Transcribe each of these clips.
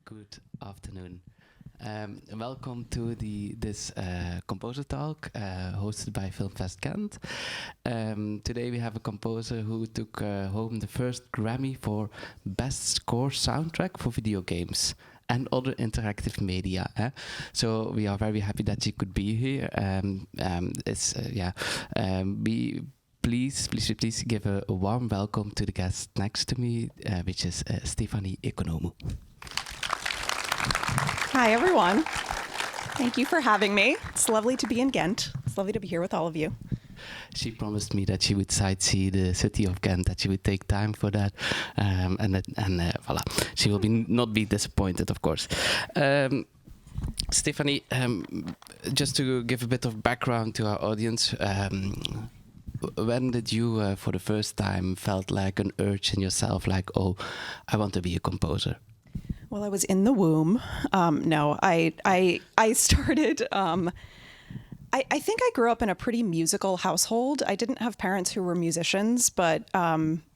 Good afternoon. Welcome to this composer talk hosted by Film Fest Gent. Today we have a composer who took home the first Grammy for Best Score Soundtrack for video games and other interactive media. So we are very happy that she could be here. Please give a warm welcome to the guest next to me, which is Stephanie Economou. Hi, everyone. Thank you for having me. It's lovely to be in Ghent. It's lovely to be here with all of you. She promised me that she would sightsee the city of Ghent, that she would take time for that, voila. She will not be disappointed, of course. Stephanie, just to give a bit of background to our audience, when did you, for the first time, felt like an urge in yourself, like, oh, I want to be a composer? Well, I was in the womb. I started. I think I grew up in a pretty musical household. I didn't have parents who were musicians, but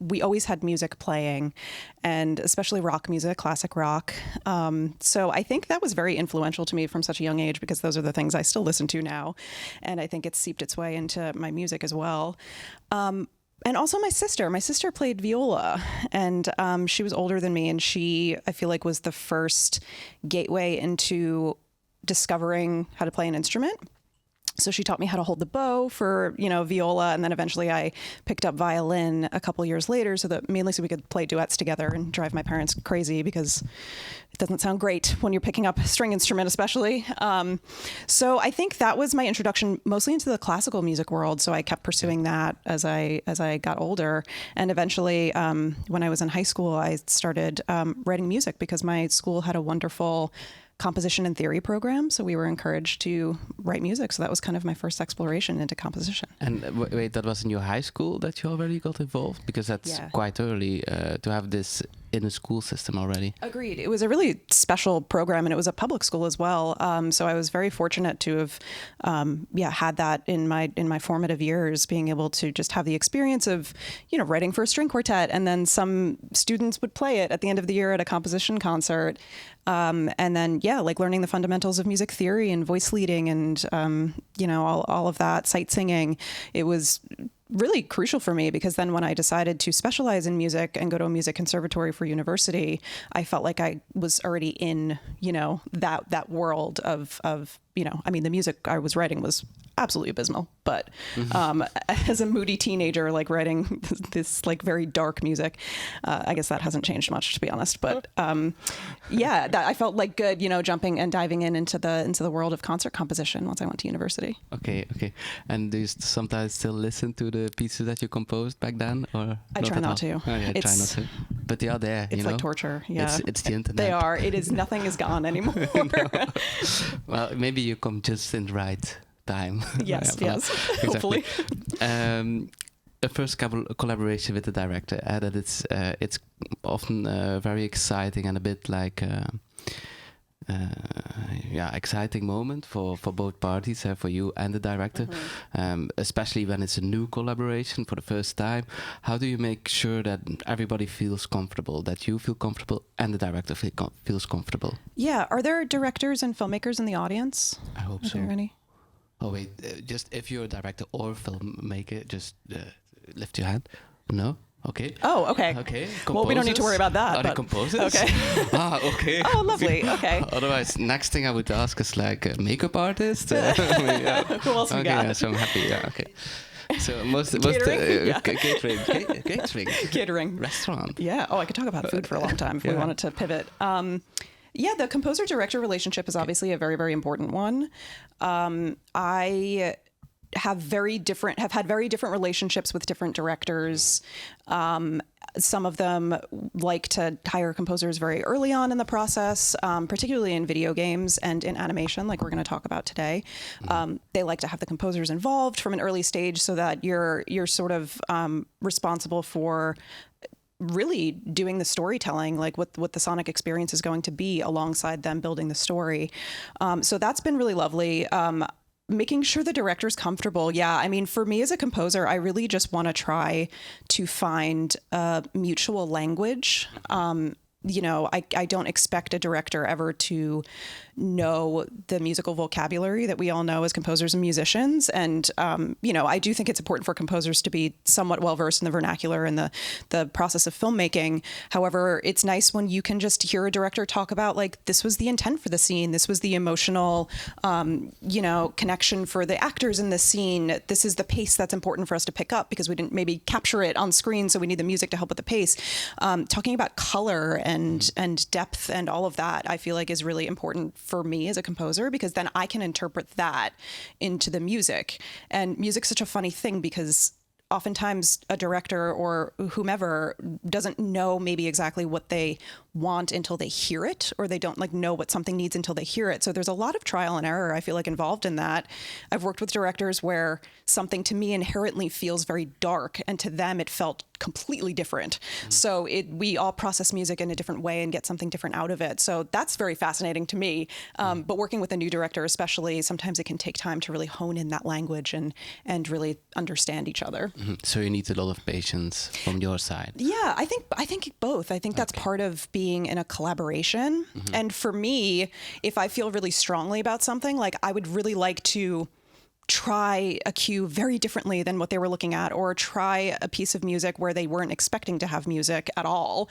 we always had music playing, and especially rock music, classic rock. So I think that was very influential to me from such a young age, because those are the things I still listen to now. And I think it's seeped its way into my music as well. And also my sister played viola, and she was older than me, and she, I feel like, was the first gateway into discovering how to play an instrument. So she taught me how to hold the bow for, viola, and then eventually I picked up violin a couple years later, mainly so we could play duets together and drive my parents crazy, because it doesn't sound great when you're picking up a string instrument, especially. So I think that was my introduction mostly into the classical music world. So I kept pursuing that as I got older, and eventually, when I was in high school, I started writing music, because my school had a wonderful composition and theory program, so we were encouraged to write music. So that was kind of my first exploration into composition. And wait, that was in your high school that you already got involved? Because that's quite early to have this in a school system already. Agreed. It was a really special program, and it was a public school as well. So I was very fortunate to have had that in my formative years, being able to just have the experience of, writing for a string quartet, and then some students would play it at the end of the year at a composition concert. And then, learning the fundamentals of music theory and voice leading and, all of that, sight singing. It was really crucial for me, because then when I decided to specialize in music and go to a music conservatory for university, I felt like I was already in, that world of the music I was writing was absolutely abysmal, but as a moody teenager, writing this very dark music, I guess that hasn't changed much, to be honest. But that I felt good, jumping and diving into the world of concert composition once I went to university. Okay. And do you sometimes still listen to the pieces that you composed back then, or I try not to? Oh, yeah, try not to. But they are there. It's like torture. Yeah, it's the internet. They are. It is. Nothing is gone anymore. No. Well, maybe you come just in the right time. Yes, exactly. Hopefully. A first collaboration with the director, that it's often very exciting and a bit like exciting moment for both parties, for you and the director, especially when it's a new collaboration for the first time. How do you make sure that everybody feels comfortable, that you feel comfortable and the director feels comfortable? Yeah, are there directors and filmmakers in the audience? I hope so. Are there any? Oh wait, just if you're a director or filmmaker, just lift your hand. No? Okay. Oh, okay. Okay. Composers? Well, we don't need to worry about that. Are they composers? Okay. Okay. Oh, lovely. Okay. Otherwise, next thing I would ask is a makeup artist. Who else we got? Yeah, so I'm happy. Yeah. Okay. So catering, restaurant. Yeah. Oh, I could talk about food for a long time if we wanted to pivot. The composer-director relationship is obviously a very, very important one. I have had very different relationships with different directors. Some of them like to hire composers very early on in the process, particularly in video games and in animation, like we're going to talk about today. They like to have the composers involved from an early stage, so that you're sort of responsible for really doing the storytelling, like what the sonic experience is going to be alongside them building the story. So that's been really lovely. Making sure the director's comfortable. Yeah, I mean, for me as a composer, I really just want to try to find a mutual language I don't expect a director ever to know the musical vocabulary that we all know as composers and musicians. And, I do think it's important for composers to be somewhat well-versed in the vernacular and the process of filmmaking. However, it's nice when you can just hear a director talk about, like, this was the intent for the scene. This was the emotional, connection for the actors in the scene. This is the pace that's important for us to pick up because we didn't maybe capture it on screen. So we need the music to help with the pace. Talking about color and depth and all of that, I feel like is really important for me as a composer, because then I can interpret that into the music. And music's such a funny thing because oftentimes a director or whomever doesn't know maybe exactly what they want until they hear it, or they don't know what something needs until they hear it. So there's a lot of trial and error, I feel like, involved in that. I've worked with directors where something to me inherently feels very dark, and to them it felt completely different. So we all process music in a different way and get something different out of it. So that's very fascinating to me. But working with a new director especially, sometimes it can take time to really hone in that language and really understand each other. So you need a lot of patience from your side. Yeah, I think both. I think that's part of being in a collaboration. And for me, if I feel really strongly about something, like I would really like to try a cue very differently than what they were looking at, or try a piece of music where they weren't expecting to have music at all.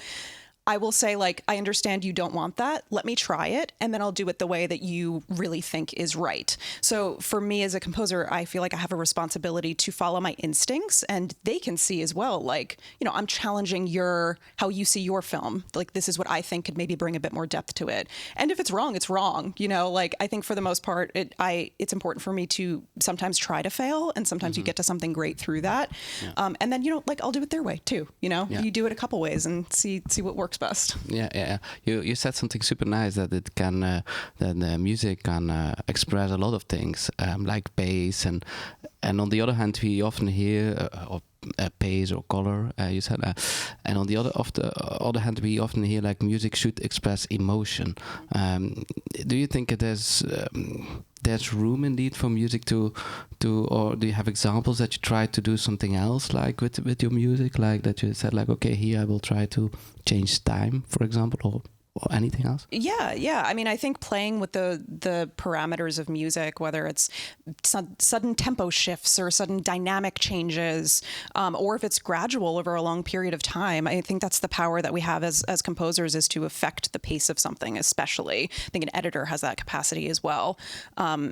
I will say, like, I understand you don't want that. Let me try it, and then I'll do it the way that you really think is right. So for me as a composer, I feel like I have a responsibility to follow my instincts, and they can see as well, like, I'm challenging how you see your film. Like, this is what I think could maybe bring a bit more depth to it. And if it's wrong, it's wrong. Like, I think for the most part, it's important for me to sometimes try to fail, and sometimes you get to something great through that. Yeah. And then, I'll do it their way too. You do it a couple ways and see what works best. Yeah. You said something super nice, that it can that music can express a lot of things, like bass, and on the other hand we often hear pace or color, you said, and on the other hand we often hear like music should express emotion. Do you think there's room indeed for music to or do you have examples that you try to do something else, like with your music, like that you said, like, okay, here I will try to change time, for example, or anything else? Yeah. I mean, I think playing with the parameters of music, whether it's sudden tempo shifts or sudden dynamic changes, or if it's gradual over a long period of time, I think that's the power that we have as composers, is to affect the pace of something, especially. I think an editor has that capacity as well,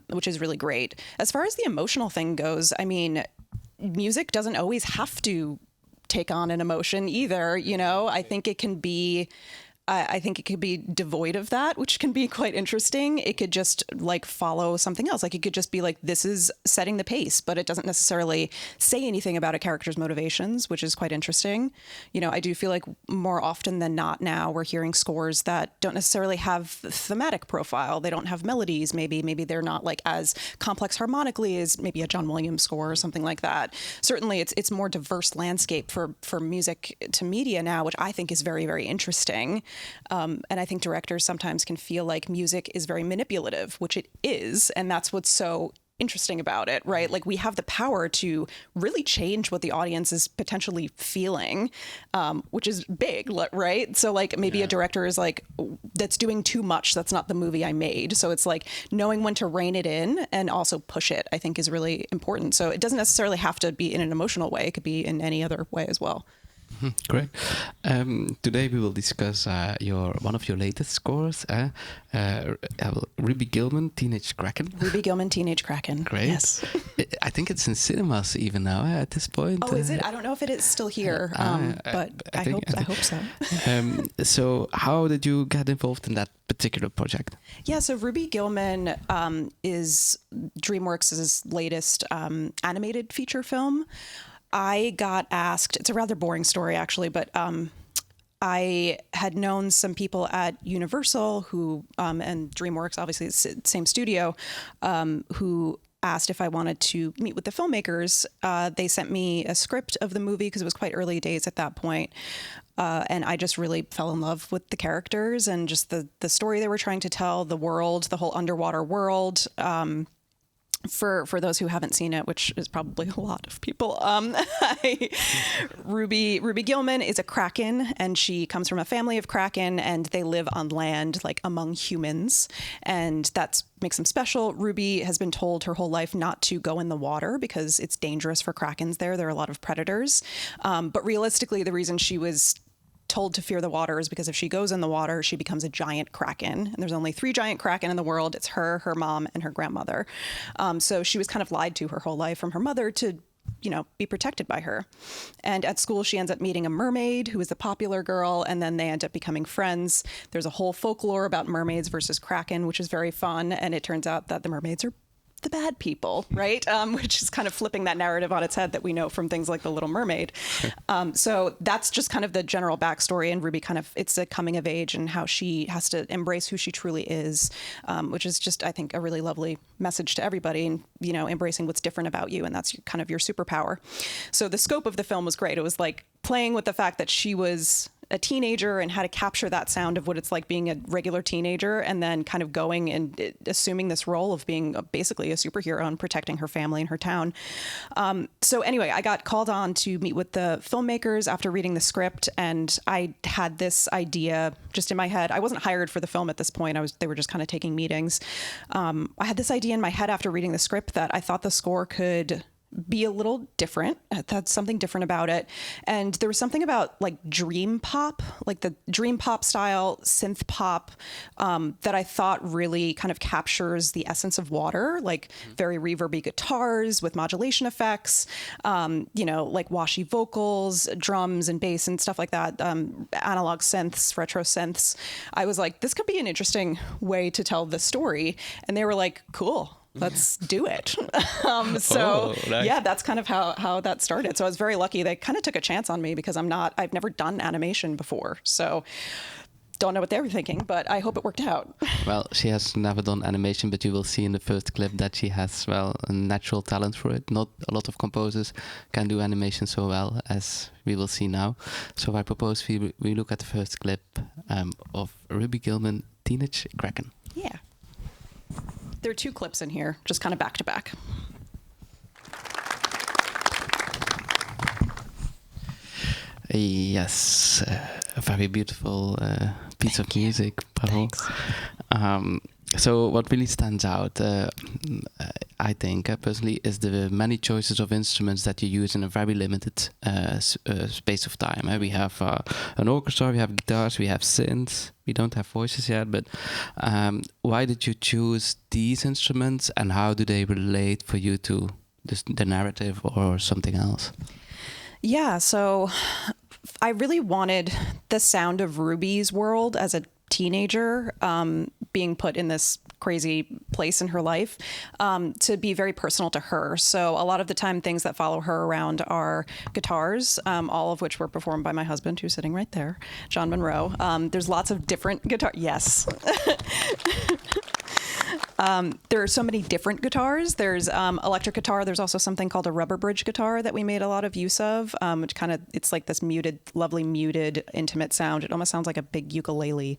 which is really great. As far as the emotional thing goes, I mean, music doesn't always have to take on an emotion either, I think it can be... I think it could be devoid of that, which can be quite interesting. It could just like follow something else. Like it could just be like, this is setting the pace, but it doesn't necessarily say anything about a character's motivations, which is quite interesting. I do feel like more often than not now we're hearing scores that don't necessarily have thematic profile. They don't have melodies. Maybe they're not like as complex harmonically as maybe a John Williams score or something like that. Certainly it's more diverse landscape for music to media now, which I think is very, very interesting. And I think directors sometimes can feel like music is very manipulative, which it is. And that's what's so interesting about it, right? Like we have the power to really change what the audience is potentially feeling, which is big, right? So like maybe a director is like, that's doing too much. That's not the movie I made. So it's like knowing when to rein it in and also push it, I think is really important. So it doesn't necessarily have to be in an emotional way. It could be in any other way as well. Great. Today we will discuss one of your latest scores, Ruby Gillman, Teenage Kraken. Ruby Gillman, Teenage Kraken. Great. Yes. I think it's in cinemas even now at this point. Oh, is it? I don't know if it is still here, but I hope so. So how did you get involved in that particular project? Yeah, so Ruby Gillman is DreamWorks' latest animated feature film. I got asked, it's a rather boring story actually, but I had known some people at Universal who, and DreamWorks, obviously it's the same studio, who asked if I wanted to meet with the filmmakers. They sent me a script of the movie because it was quite early days at that point. And I just really fell in love with the characters and just the story they were trying to tell, the world, the whole underwater world. for those who haven't seen it, which is probably a lot of people, Ruby Gillman is a Kraken, and she comes from a family of Kraken, and they live on land, like among humans, and that makes them special. Ruby has been told her whole life not to go in the water because it's dangerous for Krakens there. There are a lot of predators. But realistically, the reason she was told to fear the water is because if she goes in the water, she becomes a giant Kraken. And there's only 3 giant Kraken in the world. It's her mom, and her grandmother. So she was kind of lied to her whole life from her mother to, be protected by her. And at school, she ends up meeting a mermaid who is the popular girl, and then they end up becoming friends. There's a whole folklore about mermaids versus Kraken, which is very fun. And it turns out that the mermaids are the bad people, right? Which is kind of flipping that narrative on its head that we know from things like The Little Mermaid. So that's just kind of the general backstory. And Ruby it's a coming of age and how she has to embrace who she truly is, which is just, I think, a really lovely message to everybody, and, embracing what's different about you. And that's kind of your superpower. So the scope of the film was great. It was like playing with the fact that she was a teenager and how to capture that sound of what it's like being a regular teenager, and then kind of going and assuming this role of being basically a superhero and protecting her family and her town. So anyway, I got called on to meet with the filmmakers after reading the script, and I had this idea just in my head. I wasn't hired for the film at this point. They were just kind of taking meetings. I had this idea in my head after reading the script that I thought the score could be a little different. That's something different about it. And there was something about like dream pop, like the dream pop style synth pop, that I thought really kind of captures the essence of water, like very reverby guitars with modulation effects, like washy vocals, drums and bass and stuff like that, analog synths, retro synths. I was like, this could be an interesting way to tell the story. And they were like, cool. Let's do it. Nice. Yeah, that's kind of how that started. So I was very lucky. They kind of took a chance on me because I've never done animation before. So don't know what they were thinking, but I hope it worked out. Well, she has never done animation, but you will see in the first clip that she has, a natural talent for it. Not a lot of composers can do animation so well as we will see now. So I propose we look at the first clip of Ruby Gillman, Teenage Kraken. Yeah. There are 2 clips in here, just kind of back to back. Yes, a very beautiful piece of music. Bravo. So what really stands out, I think, personally, is the many choices of instruments that you use in a very limited space of time. We have an orchestra, we have guitars, we have synths. We don't have voices yet, but why did you choose these instruments, and how do they relate for you to the narrative or something else? Yeah, so I really wanted the sound of Ruby's world as a teenager, being put in this crazy place in her life, to be very personal to her. So a lot of the time, things that follow her around are guitars, all of which were performed by my husband, who's sitting right there, John Monroe. There's lots of different guitar. Yes. There are so many different guitars. There's electric guitar. There's also something called a rubber bridge guitar that we made a lot of use of, which it's like this lovely muted, intimate sound. It almost sounds like a big ukulele.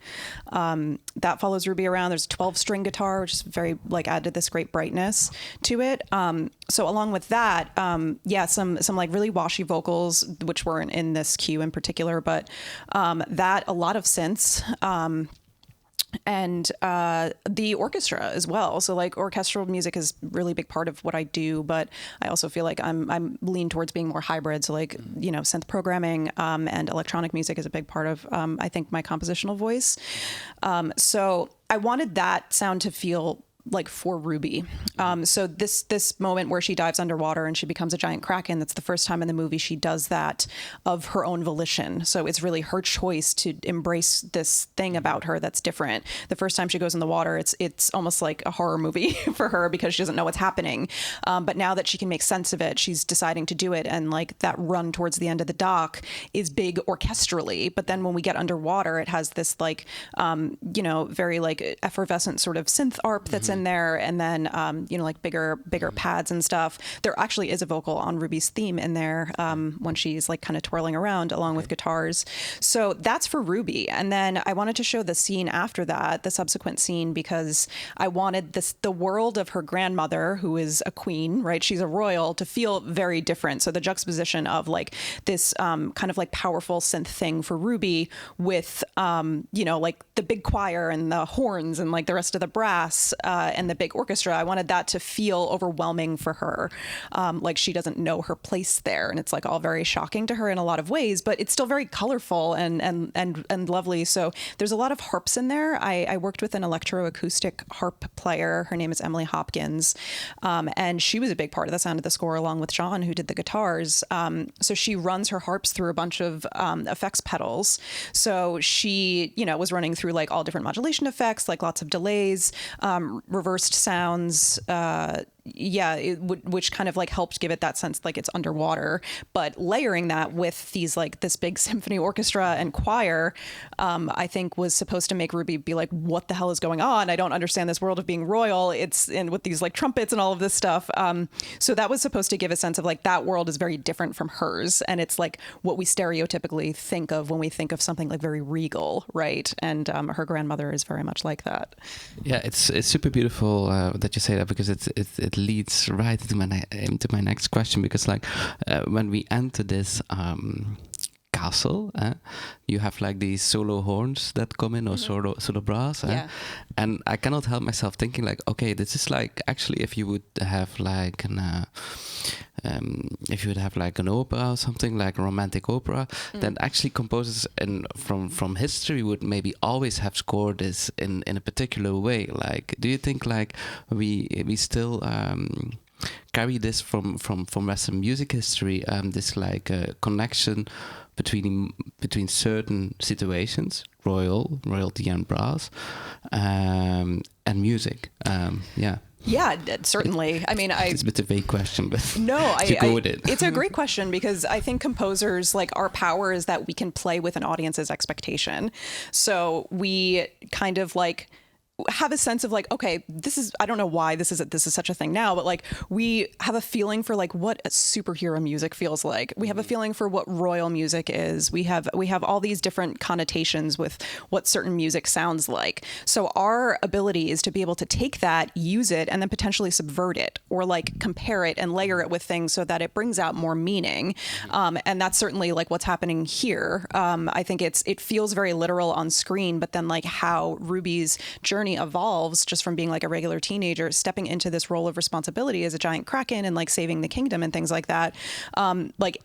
That follows Ruby around. There's a 12-string guitar, which is very added this great brightness to it. So along with that, some like really washy vocals, which weren't in this cue in particular, but that a lot of synths. And the orchestra as well. So orchestral music is a really big part of what I do, but I also feel like I'm lean towards being more hybrid. So synth programming and electronic music is a big part of, I think, my compositional voice. So I wanted that sound to feel for Ruby. So this moment where she dives underwater and she becomes a giant Kraken, that's the first time in the movie she does that of her own volition. So it's really her choice to embrace this thing about her that's different. The first time she goes in the water, it's almost like a horror movie for her because she doesn't know what's happening. But now that she can make sense of it, she's deciding to do it. And that run towards the end of the dock is big orchestrally. But then when we get underwater, it has this very effervescent sort of synth arp that's in there, and then like bigger pads and stuff. There actually is a vocal on Ruby's theme in there when she's like kind of twirling around along with guitars. So that's for Ruby. And then I wanted to show the scene after that, the subsequent scene, because I wanted the world of her grandmother, who is a queen, right? She's a royal, to feel very different. So the juxtaposition of like this kind of like powerful synth thing for Ruby with, like the big choir and the horns and like the rest of the brass and the big orchestra. I wanted that to feel overwhelming for her. Like she doesn't know her place there. And it's like all very shocking to her in a lot of ways, but it's still very colorful and lovely. So there's a lot of harps in there. I worked with an electroacoustic harp player. Her name is Emily Hopkins. And she was a big part of the sound of the score along with John, who did the guitars. So she runs her harps through a bunch of effects pedals. So she, was running through like all different modulation effects, like lots of delays, reversed sounds, which kind of like helped give it that sense like it's underwater, but layering that with these like this big symphony orchestra and choir, I think was supposed to make Ruby be like, what the hell is going on? I don't understand this world of being royal. It's in with these like trumpets and all of this stuff. So that was supposed to give a sense of like that world is very different from hers. And it's like what we stereotypically think of when we think of something like very regal, right? And her grandmother is very much like that. Yeah, it's super beautiful that you say that, because it leads right into my next question, because like when we enter this castle, you have like these solo horns that come in, or solo brass, and I cannot help myself thinking like, okay, this is like actually if you would have like an opera or something, like a romantic opera, then actually composers from history would maybe always have scored this in a particular way. Like, do you think like we still carry this from Western music history, this like connection between certain situations, royalty and brass, and music? Yeah, certainly. I mean, it's a bit of a vague question, but no, go with it. It's a great question, because I think composers, like, our power is that we can play with an audience's expectation. So we kind of like have a sense of like, okay, I don't know why this is such a thing now, but like we have a feeling for like what superhero music feels like. We have a feeling for what royal music is. We have all these different connotations with what certain music sounds like. So our ability is to be able to take that, use it, and then potentially subvert it, or like compare it and layer it with things so that it brings out more meaning. And that's certainly like what's happening here. I think it feels very literal on screen, but then like how Ruby's journey evolves just from being like a regular teenager, stepping into this role of responsibility as a giant kraken and like saving the kingdom and things like that. Like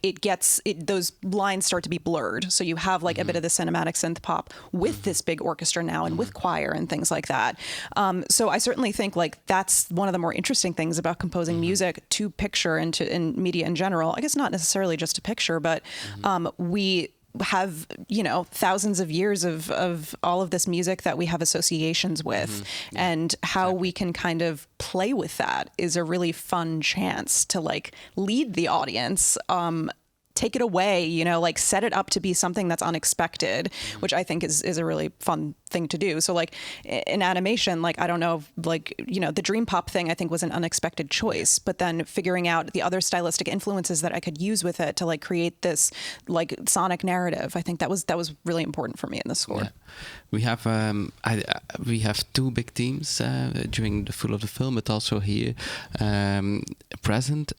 those lines start to be blurred. So you have like a bit of the cinematic synth pop with this big orchestra now and with choir and things like that. So I certainly think like that's one of the more interesting things about composing music to picture and in media in general. I guess not necessarily just to picture, but we have, thousands of years of all of this music that we have associations with, and how we can kind of play with that is a really fun chance to like lead the audience, take it away, like set it up to be something that's unexpected, which I think is a really fun thing to do. So like in animation, like, I don't know, like, the dream pop thing I think was an unexpected choice, but then figuring out the other stylistic influences that I could use with it to like create this like sonic narrative, I think that was really important for me in the score. Yeah. We have two big themes during the full of the film, but also here present.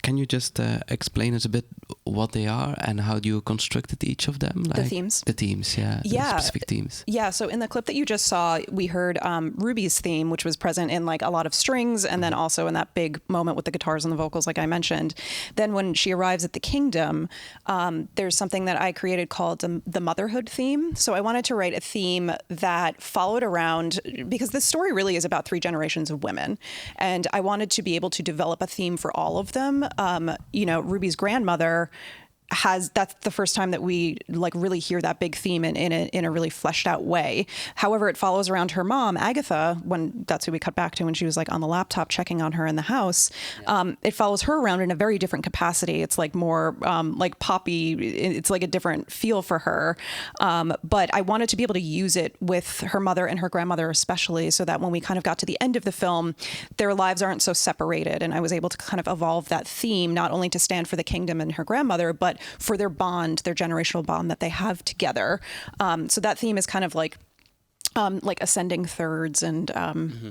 Can you just explain us a bit what they are and how you constructed each of them? Like the themes? The themes, yeah. The specific themes. Yeah, so in the clip that you just saw, we heard Ruby's theme, which was present in like a lot of strings, and then also in that big moment with the guitars and the vocals, like I mentioned. Then when she arrives at the kingdom, there's something that I created called the motherhood theme. So I wanted to write a theme that followed around, because this story really is about 3 generations of women. And I wanted to be able to develop a theme for all of them. Ruby's grandmother that's the first time that we like really hear that big theme in a really fleshed out way. However, it follows around her mom, Agatha, when that's who we cut back to when she was like on the laptop checking on her in the house. It follows her around in a very different capacity. It's like more like poppy. It's like a different feel for her. But I wanted to be able to use it with her mother and her grandmother especially, so that when we kind of got to the end of the film, their lives aren't so separated. And I was able to kind of evolve that theme, not only to stand for the kingdom and her grandmother, but for their bond, their generational bond that they have together. So that theme is kind of like ascending thirds, and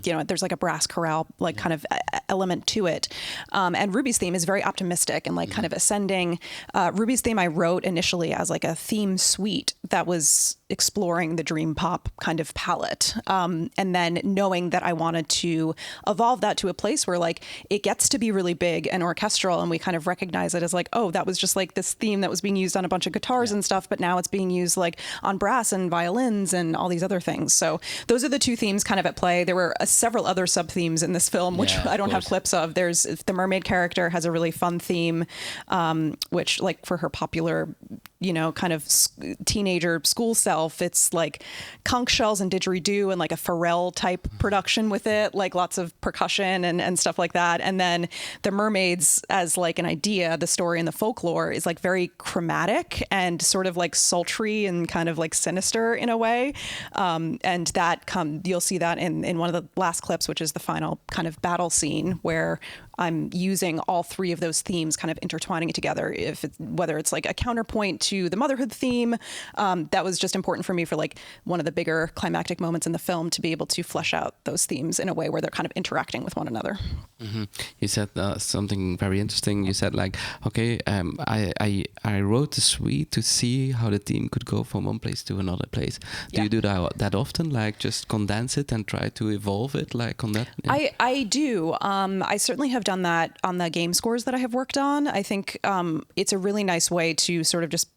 you know, there's like a brass chorale like kind of element to it. And Ruby's theme is very optimistic and like kind of ascending. Ruby's theme I wrote initially as like a theme suite that was exploring the dream pop kind of palette. And then knowing that I wanted to evolve that to a place where like it gets to be really big and orchestral, and we kind of recognize it as like, oh, that was just like this theme that was being used on a bunch of guitars and stuff, but now it's being used like on brass and violins and all these other things. So those are the two themes kind of at play. There were several other sub themes in this film, which I don't have clips of. There's the mermaid character has a really fun theme, which like for her popular, you know, kind of teenager school self, it's like conch shells and didgeridoo and like a Pharrell type production with it, like lots of percussion and stuff like that. And then the mermaids as like an idea, the story and the folklore is like very chromatic and sort of like sultry and kind of like sinister in a way. And that you'll see that in one of the last clips, which is the final kind of battle scene where I'm using all three of those themes kind of intertwining together. Whether it's like a counterpoint to the motherhood theme, that was just important for me for like one of the bigger climactic moments in the film to be able to flesh out those themes in a way where they're kind of interacting with one another. Mm-hmm. You said something very interesting. You said like, okay, I wrote the suite to see how the theme could go from one place to another place. Do you do that often? Like just condense it and try to evolve it like on that? Yeah. I do. I certainly have done that on the game scores that I have worked on. I think it's a really nice way to sort of just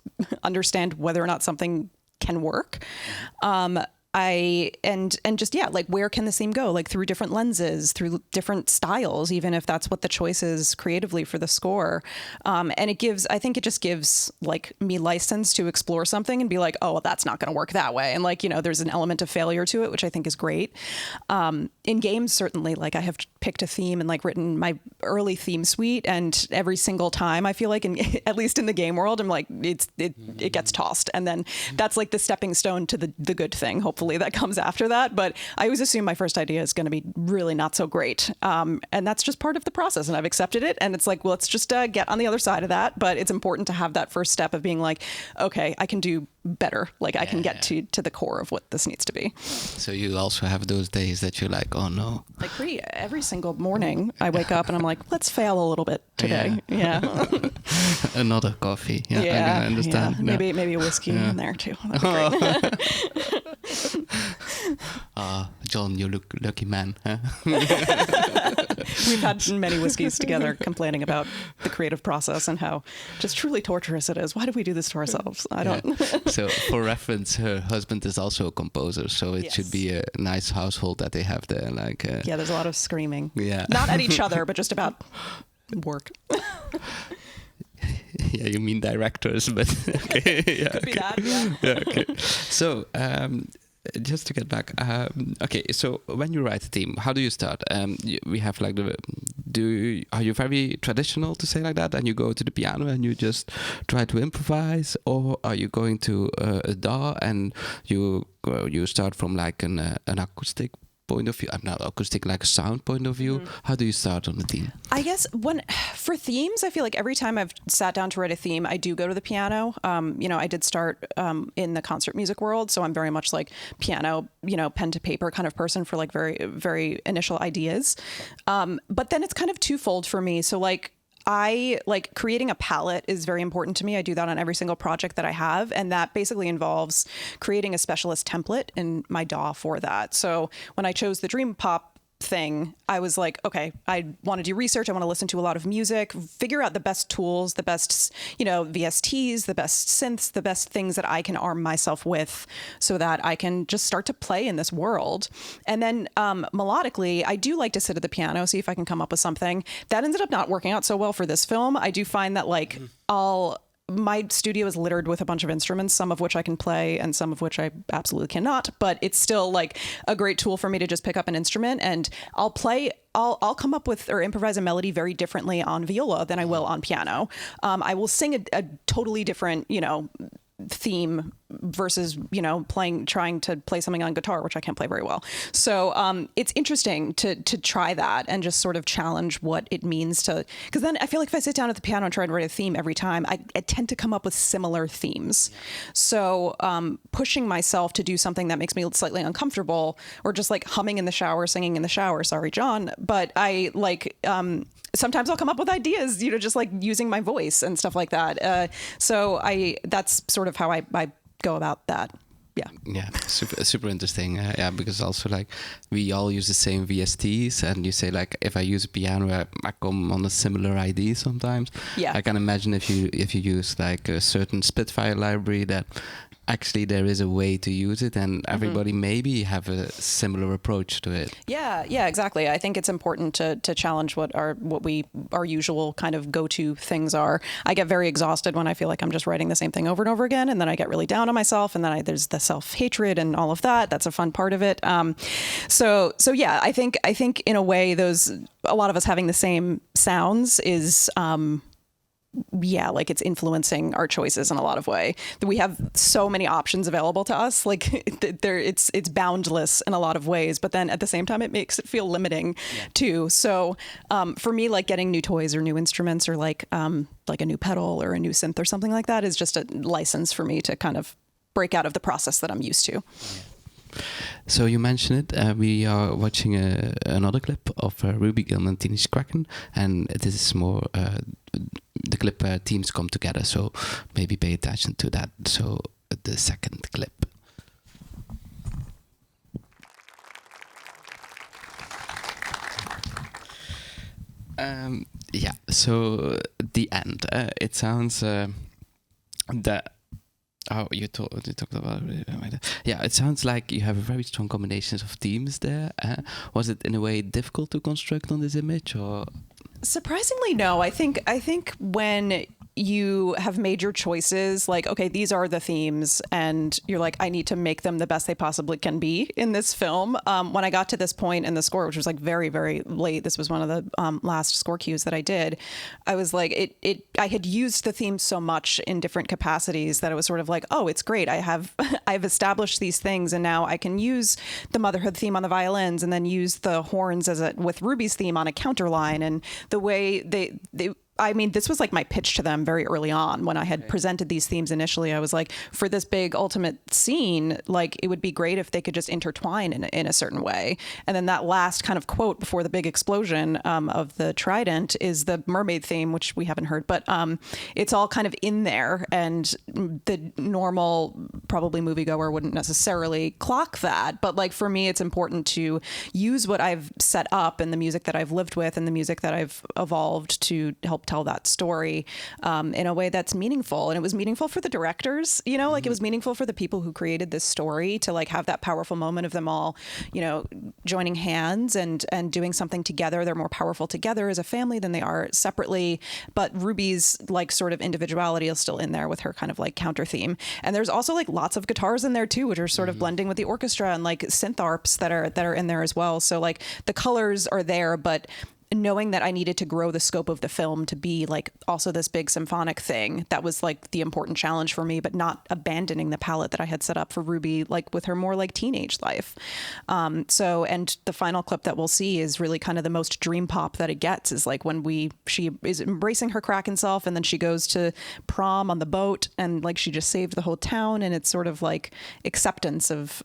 understand whether or not something can work. Like where can the theme go? Like through different lenses, through different styles, even if that's what the choice is creatively for the score. And I think it just gives like me license to explore something and be like, oh, well, that's not going to work that way. And like, you know, there's an element of failure to it, which I think is great. In games, certainly, like I have picked a theme and like written my early theme suite, and every single time I feel like, at least in the game world, I'm like, it gets tossed. And then that's like the stepping stone to the good thing, hopefully, that comes after that. But I always assume my first idea is going to be really not so great. And that's just part of the process, and I've accepted it. And it's like, well, let's just get on the other side of that. But it's important to have that first step of being like, okay, I can do better. Like I can get to the core of what this needs to be. So you also have those days that you're like, oh no. Like every single morning I wake up and I'm like, let's fail a little bit today. Yeah. Another coffee. Yeah, I understand. Yeah. Maybe a whiskey in there too. That'd be great. John, you look lucky man. Huh? We've had many whiskeys together complaining about the creative process and how just truly torturous it is. Why do we do this to ourselves? I don't. So for reference, her husband is also a composer, so it should be a nice household that they have there. Like there's a lot of screaming. Yeah. Not at each other, but just about work. Yeah, you mean directors, but okay. Yeah, could be that. Yeah. Yeah. Okay. So. Just to get back, okay. So when you write a theme, how do you start? We have like are you very traditional to say like that, and you go to the piano and you just try to improvise, or are you going to a DAW and you start from like an acoustic point of view? I'm not acoustic, like a sound point of view. How do you start on the theme? I guess for themes, I feel like every time I've sat down to write a theme, I do go to the piano. You know, I did start in the concert music world, so I'm very much like piano, you know, pen to paper kind of person for like very, very initial ideas. But then it's kind of twofold for me. So like, I like creating a palette is very important to me. I do that on every single project that I have. And that basically involves creating a specialist template in my DAW for that. So when I chose the Dream Pop thing, I was like, okay, I want to do research. I want to listen to a lot of music, figure out the best tools, the best, you know, VSTs, the best synths, the best things that I can arm myself with so that I can just start to play in this world. And then melodically, I do like to sit at the piano, see if I can come up with something. That ended up not working out so well for this film. I do find that like my studio is littered with a bunch of instruments, some of which I can play and some of which I absolutely cannot, but it's still like a great tool for me to just pick up an instrument, and I'll come up with or improvise a melody very differently on viola than I will on piano. I will sing a totally different, theme versus, trying to play something on guitar, which I can't play very well. So it's interesting to try that and just sort of challenge what it means to, because then I feel like if I sit down at the piano and try to write a theme every time, I tend to come up with similar themes. So pushing myself to do something that makes me slightly uncomfortable, or just like humming in the shower, singing in the shower, sorry, John, but I like, sometimes I'll come up with ideas, just like using my voice and stuff like that. So that's sort of how I go about that. Yeah, super interesting. Because also like we all use the same VSTs, and you say like if I use a piano, I come on a similar idea sometimes. Yeah, I can imagine if you use like a certain Spitfire library, that actually there is a way to use it, and everybody maybe have a similar approach to it. Yeah, exactly. I think it's important to challenge what our usual kind of go-to things are. I get very exhausted when I feel like I'm just writing the same thing over and over again, and then I get really down on myself, and then there's the self-hatred and all of that. That's a fun part of it. So yeah, I think in a way a lot of us having the same sounds is like it's influencing our choices in a lot of way. We have so many options available to us, like it's boundless in a lot of ways, but then at the same time it makes it feel limiting too. So for me, like getting new toys or new instruments, or like a new pedal or a new synth or something like that is just a license for me to kind of break out of the process that I'm used to. So you mentioned it. We are watching another clip of Ruby Gilman and Teenage Kraken, and this is more the clip where teams come together. So maybe pay attention to that. So the second clip. So the end. It sounds that. Oh, you talked about it. Yeah, it sounds like you have a very strong combinations of themes there. Was it in a way difficult to construct on this image, or? Surprisingly, no. I think when you have made your choices, like, okay, these are the themes, and you're like, I need to make them the best they possibly can be in this film. When I got to this point in the score, which was like very, very late, this was one of the last score cues that I did, I was like, I had used the theme so much in different capacities that it was sort of like, oh, it's great. I've established these things, and now I can use the motherhood theme on the violins, and then use the horns with Ruby's theme on a counterline, and the way this was like my pitch to them very early on when I had presented these themes initially. I was like, for this big ultimate scene, like it would be great if they could just intertwine in a certain way. And then that last kind of quote before the big explosion of the trident is the mermaid theme, which we haven't heard, but it's all kind of in there. And the normal, probably moviegoer wouldn't necessarily clock that. But like for me, it's important to use what I've set up and the music that I've lived with and the music that I've evolved to help tell that story in a way that's meaningful. And it was meaningful for the directors, like it was meaningful for the people who created this story to like have that powerful moment of them all, joining hands and doing something together. They're more powerful together as a family than they are separately. But Ruby's like sort of individuality is still in there with her kind of like counter theme. And there's also like lots of guitars in there too, which are sort of blending with the orchestra, and like synth arps that are in there as well. So like the colors are there, but knowing that I needed to grow the scope of the film to be like also this big symphonic thing, that was like the important challenge for me, but not abandoning the palette that I had set up for Ruby, like with her more like teenage life. And the final clip that we'll see is really kind of the most dream pop that it gets, is like when she is embracing her Kraken self, and then she goes to prom on the boat, and like she just saved the whole town, and it's sort of like acceptance of,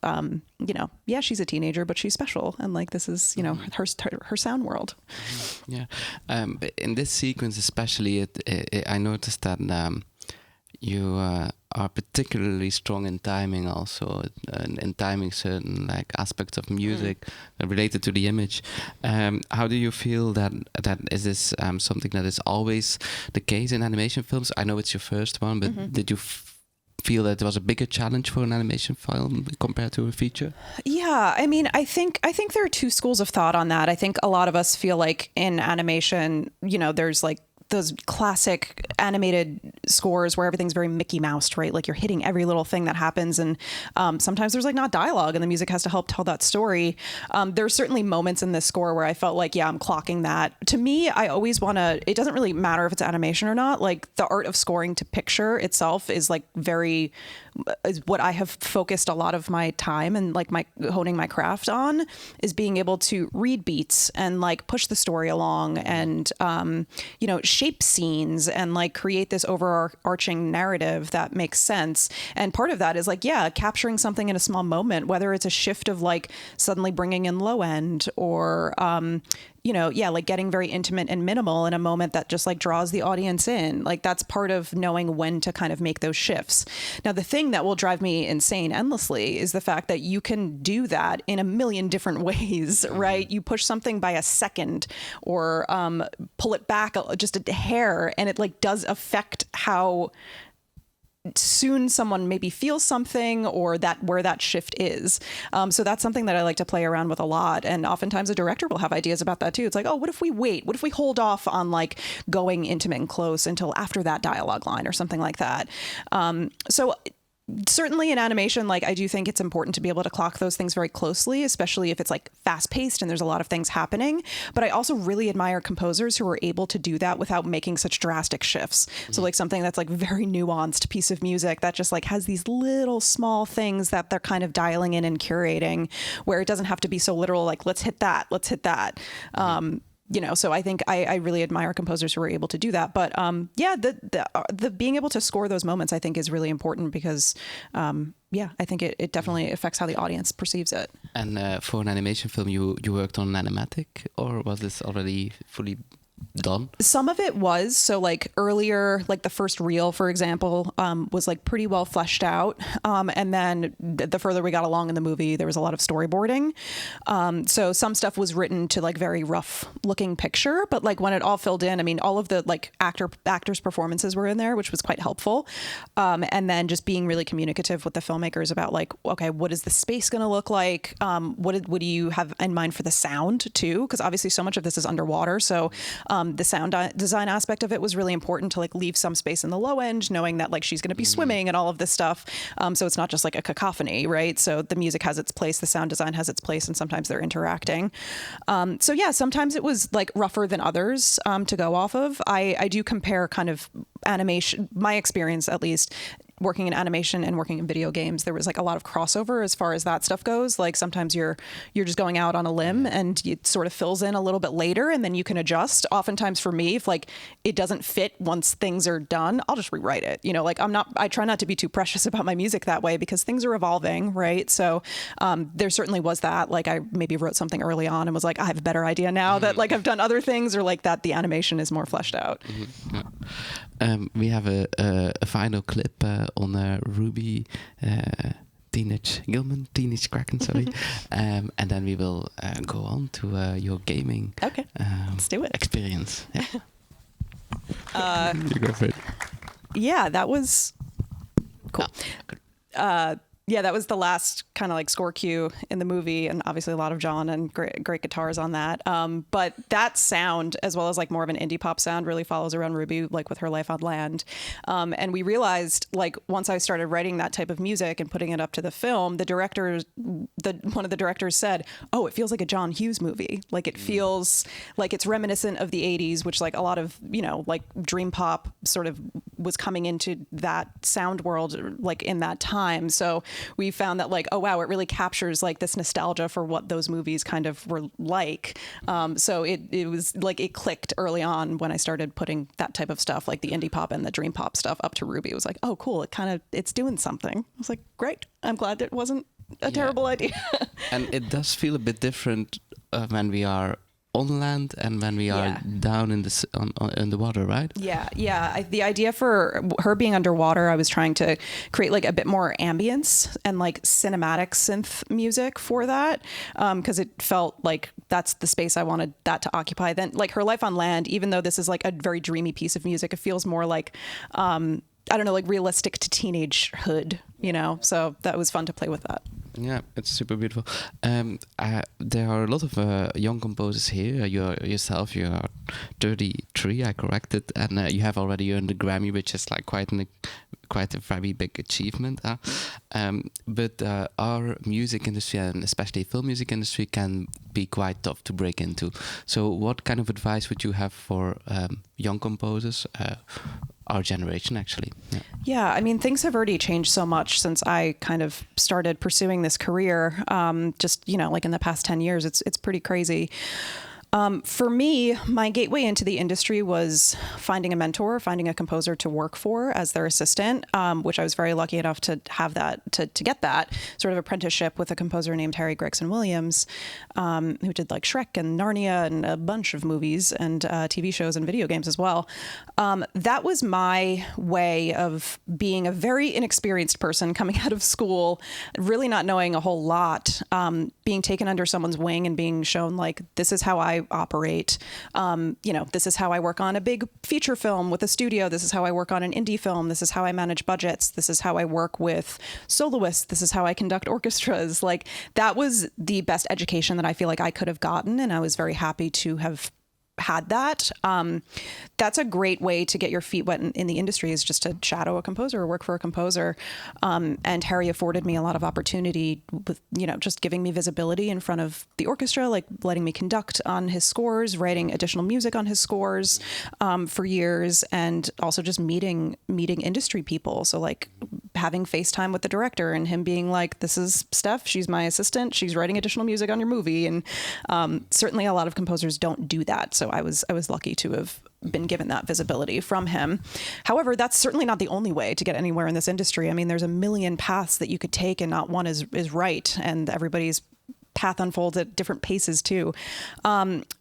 she's a teenager, but she's special, and like this is, her sound world. Yeah, in this sequence especially, I noticed that you are particularly strong in timing, also in timing certain like aspects of music related to the image. How do you feel that is this something that is always the case in animation films? I know it's your first one, but did you feel that it was a bigger challenge for an animation film compared to a feature? Yeah, I mean, I think there are two schools of thought on that. I think a lot of us feel like in animation, there's like those classic animated scores where everything's very Mickey Mouse, right? Like you're hitting every little thing that happens, and sometimes there's like not dialogue, and the music has to help tell that story. There's certainly moments in this score where I felt like, yeah, I'm clocking that. To me, I always want to. It doesn't really matter if it's animation or not. Like the art of scoring to picture itself is like is what I have focused a lot of my time and like my honing my craft on, is being able to read beats and like push the story along and shape scenes and like create this overarching narrative that makes sense. And part of that is like, yeah, capturing something in a small moment, whether it's a shift of like suddenly bringing in low end or like getting very intimate and minimal in a moment that just like draws the audience in. Like that's part of knowing when to kind of make those shifts. Now, the thing that will drive me insane endlessly is the fact that you can do that in a million different ways, right? You push something by a second or pull it back just a hair, and it like does affect how soon someone maybe feels something or that where that shift is. So that's something that I like to play around with a lot. And oftentimes a director will have ideas about that too. It's like, oh, what if we wait? What if we hold off on like going intimate and close until after that dialogue line or something like that? So certainly in animation, like I do think it's important to be able to clock those things very closely, especially if it's like fast paced and there's a lot of things happening. But I also really admire composers who are able to do that without making such drastic shifts. Mm-hmm. So like something that's like very nuanced piece of music that just like has these little small things that they're kind of dialing in and curating, where it doesn't have to be so literal, like let's hit that. Mm-hmm. So I think I really admire composers who are able to do that. But the being able to score those moments, I think, is really important because, I think it definitely affects how the audience perceives it. And for an animation film, you worked on an animatic, or was this already fully done? Some of it was. So like earlier, like the first reel, for example, was like pretty well fleshed out. And then the further we got along in the movie, there was a lot of storyboarding. So some stuff was written to like very rough looking picture, but like when it all filled in, I mean, all of the like actors' performances were in there, which was quite helpful. And then just being really communicative with the filmmakers about like, okay, what is the space going to look like? What do you have in mind for the sound too? Because obviously so much of this is underwater. So the sound design aspect of it was really important to like leave some space in the low end, knowing that like she's going to be swimming and all of this stuff. So it's not just like a cacophony, right? So the music has its place, the sound design has its place, and sometimes they're interacting. Sometimes it was like rougher than others to go off of. I do compare kind of animation, my experience at least, working in animation and working in video games, there was like a lot of crossover as far as that stuff goes. Like sometimes you're just going out on a limb and it sort of fills in a little bit later and then you can adjust. Oftentimes for me, if like it doesn't fit once things are done, I'll just rewrite it. Like I try not to be too precious about my music that way because things are evolving, right? So there certainly was that. Like I maybe wrote something early on and was like, I have a better idea now that like I've done other things, or like that the animation is more fleshed out. Mm-hmm. Yeah. We have a final clip on Ruby Teenage Kraken, sorry. And then we will go on to your gaming let's do it. Experience. Yeah. You go for it. Yeah, that was cool. Oh, that was the last kind of like score cue in the movie, and obviously a lot of John and great guitars on that. But that sound, as well as like more of an indie pop sound, really follows around Ruby, like with her life on land. And we realized, like, once I started writing that type of music and putting it up to the film, one of the directors said, "Oh, it feels like a John Hughes movie. Like it feels like it's reminiscent of the '80s, which like a lot of like dream pop sort of was coming into that sound world like in that time." So we found that like, oh wow, it really captures like this nostalgia for what those movies kind of were like. So it was like, it clicked early on when I started putting that type of stuff, like the indie pop and the dream pop stuff, up to Ruby. It was like, oh cool, it's doing something. I was like, great. I'm glad it wasn't a terrible idea. And it does feel a bit different when we are on land and when we are down in the water, right? Yeah. The idea for her being underwater, I was trying to create like a bit more ambience and like cinematic synth music for that, because it felt like that's the space I wanted that to occupy. Then like her life on land, even though this is like a very dreamy piece of music, it feels more like I don't know, like realistic to teenagehood, So that was fun to play with that. Yeah, it's super beautiful. There are a lot of young composers here. You are 33. I corrected, and you have already earned the Grammy, which is like quite a very big achievement. But our music industry, and especially film music industry, can be quite tough to break into. So, what kind of advice would you have for young composers? Our generation, actually. Yeah, I mean, things have already changed so much since I kind of started pursuing this career. Just, like in the past 10 years, it's pretty crazy. For me, my gateway into the industry was finding a mentor, finding a composer to work for as their assistant, which I was very lucky enough to have that, to get that sort of apprenticeship with a composer named Harry Gregson Williams, who did like Shrek and Narnia and a bunch of movies and TV shows and video games as well. That was my way of being a very inexperienced person coming out of school, really not knowing a whole lot, being taken under someone's wing and being shown like, this is how I operate. This is how I work on a big feature film with a studio. This is how I work on an indie film. This is how I manage budgets. This is how I work with soloists. This is how I conduct orchestras. Like, that was the best education that I feel like I could have gotten. And I was very happy to have had that. That's a great way to get your feet wet in the industry, is just to shadow a composer or work for a composer. And Harry afforded me a lot of opportunity with, just giving me visibility in front of the orchestra, like letting me conduct on his scores, writing additional music on his scores for years, and also just meeting industry people. So like having FaceTime with the director and him being like, this is Steph, she's my assistant, she's writing additional music on your movie. And certainly a lot of composers don't do that. So I was lucky to have been given that visibility from him. However, that's certainly not the only way to get anywhere in this industry. I mean, there's a million paths that you could take, and not one is right. And everybody's path unfolds at different paces too.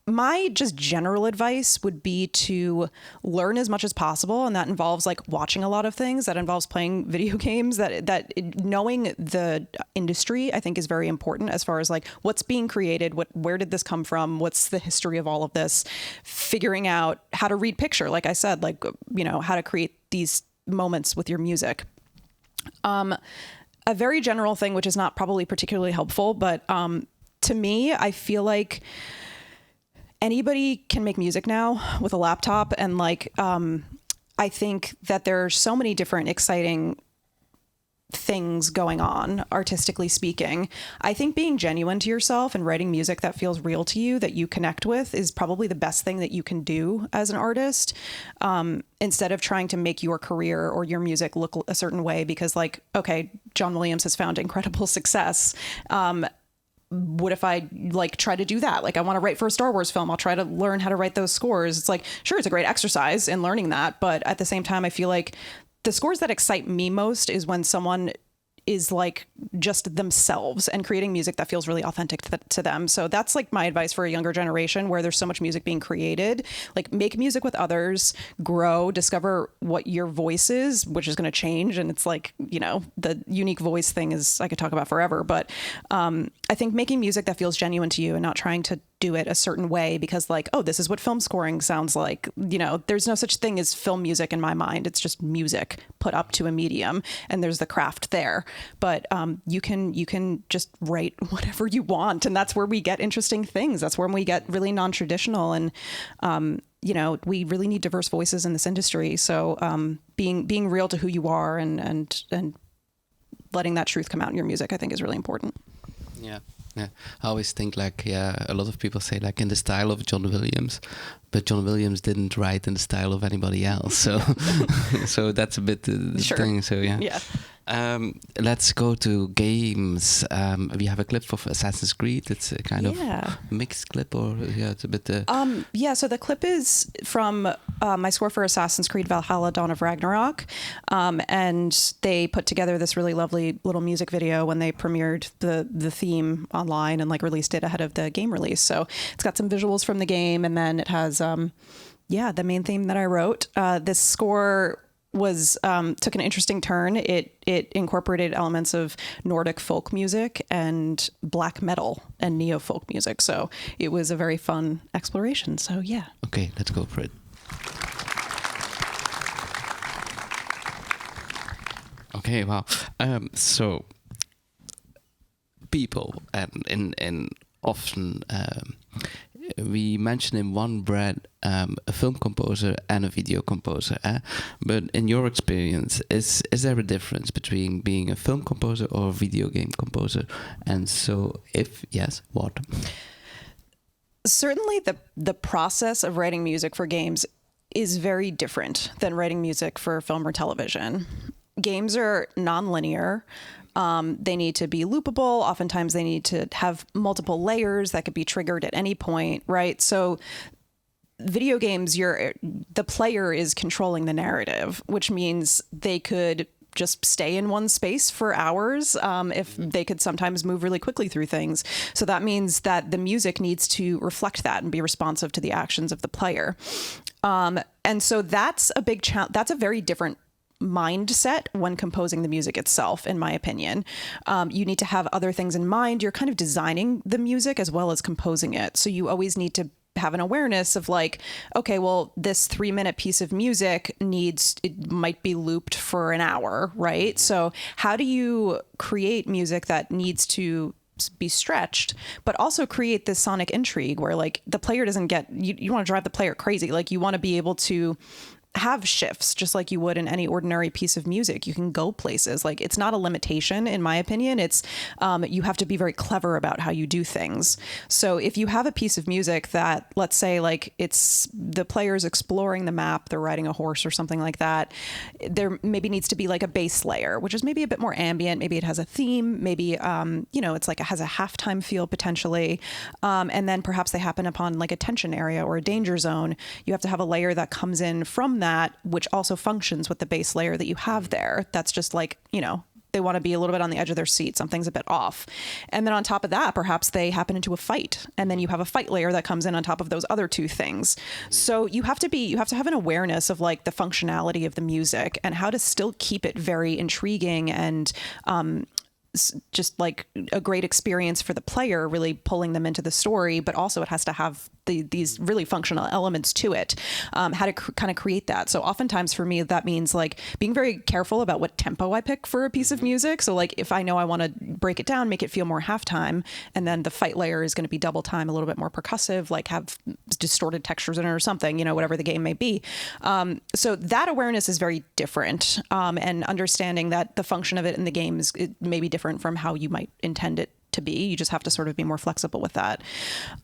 My just general advice would be to learn as much as possible, and that involves like watching a lot of things. That involves playing video games. That knowing the industry, I think, is very important as far as like what's being created, where did this come from, what's the history of all of this, figuring out how to read picture. Like I said, like how to create these moments with your music. A very general thing, which is not probably particularly helpful, but to me, I feel like anybody can make music now with a laptop. And like, I think that there are so many different exciting things going on, artistically speaking. I think being genuine to yourself and writing music that feels real to you, that you connect with, is probably the best thing that you can do as an artist, instead of trying to make your career or your music look a certain way because, like, okay, John Williams has found incredible success. What if I like try to do that? Like, I want to write for a Star Wars film. I'll try to learn how to write those scores. It's like, sure, it's a great exercise in learning that. But at the same time, I feel like the scores that excite me most is when someone is like just themselves and creating music that feels really authentic to them. So that's like my advice for a younger generation where there's so much music being created. Like, make music with others, grow, discover what your voice is, which is going to change. And it's like, the unique voice thing is, I could talk about forever. But I think making music that feels genuine to you and not trying to do it a certain way because, like, oh, this is what film scoring sounds like. There's no such thing as film music in my mind. It's just music put up to a medium, and there's the craft there. But you can just write whatever you want, and that's where we get interesting things. That's where we get really non-traditional, and we really need diverse voices in this industry. So being real to who you are and letting that truth come out in your music, I think, is really important. Yeah. Yeah, I always think like, a lot of people say like in the style of John Williams, but John Williams didn't write in the style of anybody else. So, so that's a bit the sure. thing. So yeah. Yeah. Let's go to games. We have a clip of Assassin's Creed. It's a kind of mixed clip, or it's a bit. So the clip is from my score for Assassin's Creed Valhalla: Dawn of Ragnarok, and they put together this really lovely little music video when they premiered the theme online and like released it ahead of the game release. So it's got some visuals from the game, and then it has the main theme that I wrote. This score was took an interesting turn. It incorporated elements of Nordic folk music and black metal and neo folk music. So it was a very fun exploration. So yeah. Okay, let's go for it. Okay, wow. So people, and in often we mention in one breath a film composer and a video composer. But in your experience, is there a difference between being a film composer or a video game composer? And so, if yes, what? Certainly, the process of writing music for games is very different than writing music for film or television. Games are non-linear. They need to be loopable. Oftentimes they need to have multiple layers that could be triggered at any point, right? So video games, the player is controlling the narrative, which means they could just stay in one space for hours if they could sometimes move really quickly through things. So that means that the music needs to reflect that and be responsive to the actions of the player. And so that's a big challenge. That's a very different mindset when composing the music itself, in my opinion. You need to have other things in mind. You're kind of designing the music as well as composing it. So you always need to have an awareness of like, okay, well, this 3-minute piece of music it might be looped for an hour, right? So how do you create music that needs to be stretched, but also create this sonic intrigue where like the player doesn't get, you want to drive the player crazy. Like you want to be able to have shifts just like you would in any ordinary piece of music. You can go places. Like it's not a limitation, in my opinion. It's you have to be very clever about how you do things. So if you have a piece of music that, let's say, like it's the player's exploring the map, they're riding a horse or something like that, there maybe needs to be like a bass layer, which is maybe a bit more ambient. Maybe it has a theme. Maybe it's like it has a halftime feel potentially, and then perhaps they happen upon like a tension area or a danger zone. You have to have a layer that comes in from that, which also functions with the base layer that you have there. That's just like, they want to be a little bit on the edge of their seat. Something's a bit off. And then on top of that, perhaps they happen into a fight. And then you have a fight layer that comes in on top of those other two things. So you have to have an awareness of like the functionality of the music and how to still keep it very intriguing and just like a great experience for the player, really pulling them into the story, but also it has to have these really functional elements to it, how to kind of create that. So oftentimes for me, that means like being very careful about what tempo I pick for a piece of music. So like if I know I want to break it down, make it feel more halftime, and then the fight layer is going to be double time, a little bit more percussive, like have distorted textures in it or something, whatever the game may be. So that awareness is very different, and understanding that the function of it in the game it may be different from how you might intend it to be. You just have to sort of be more flexible with that.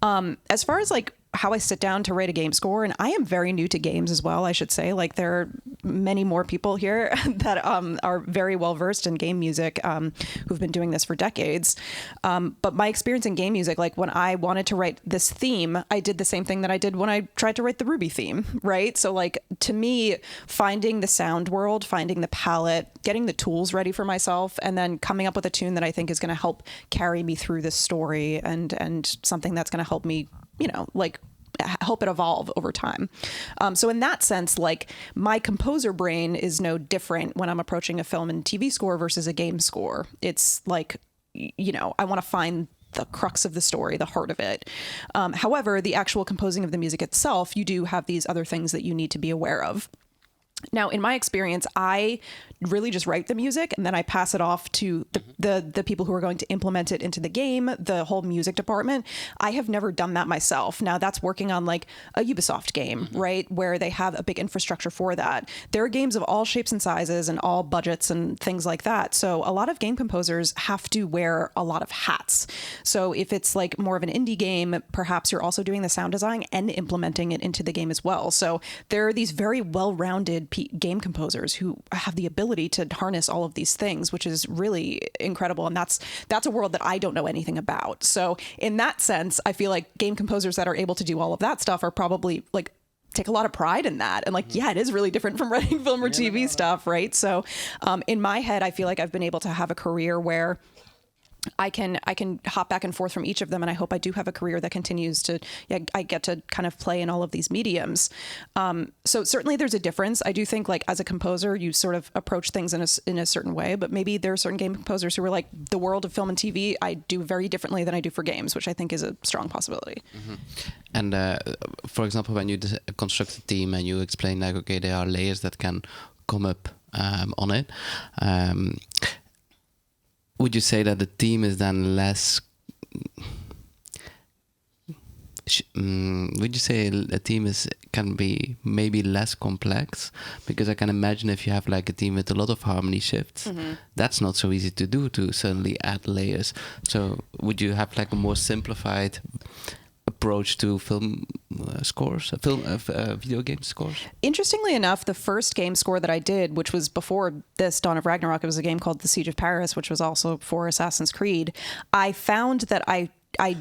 As far as like how I sit down to write a game score, and I am very new to games as well, I should say. Like there are many more people here that are very well versed in game music, who've been doing this for decades. But my experience in game music, like when I wanted to write this theme, I did the same thing that I did when I tried to write the Ruby theme, right? So like to me, finding the sound world, finding the palette, getting the tools ready for myself, and then coming up with a tune that I think is going to help carry me through this story and something that's going to help me, like help it evolve over time. So in that sense, like my composer brain is no different when I'm approaching a film and TV score versus a game score. It's like, I want to find the crux of the story, the heart of it. However, the actual composing of the music itself, you do have these other things that you need to be aware of. Now, in my experience, I really just write the music and then I pass it off to the people who are going to implement it into the game, the whole music department. I have never done that myself. Now, that's working on like a Ubisoft game, right, where they have a big infrastructure for that. There are games of all shapes and sizes and all budgets and things like that. So a lot of game composers have to wear a lot of hats. So if it's like more of an indie game, perhaps you're also doing the sound design and implementing it into the game as well. So there are these very well-rounded game composers who have the ability to harness all of these things, which is really incredible. And that's a world that I don't know anything about. So in that sense, I feel like game composers that are able to do all of that stuff are probably like take a lot of pride in that. And like, yeah, it is really different from writing film or TV stuff, right? So in my head, I feel like I've been able to have a career where I can hop back and forth from each of them, and I hope I do have a career that continues to. I get to kind of play in all of these mediums. So certainly there's a difference. I do think like as a composer, you sort of approach things in a certain way, but maybe there are certain game composers who are like the world of film and TV. I do very differently than I do for games, which I think is a strong possibility. Mm-hmm. And for example, when you construct a theme and you explain like, okay, there are layers that can come up on it. would you say that the theme is then less? Would you say a theme can be maybe less complex? Because I can imagine if you have like a theme with a lot of harmony shifts, that's not so easy to do, to suddenly add layers. So would you have like a more simplified approach to film scores, video game scores? Interestingly enough, the first game score that I did, which was before this Dawn of Ragnarok, it was a game called The Siege of Paris, which was also for Assassin's Creed. I found that I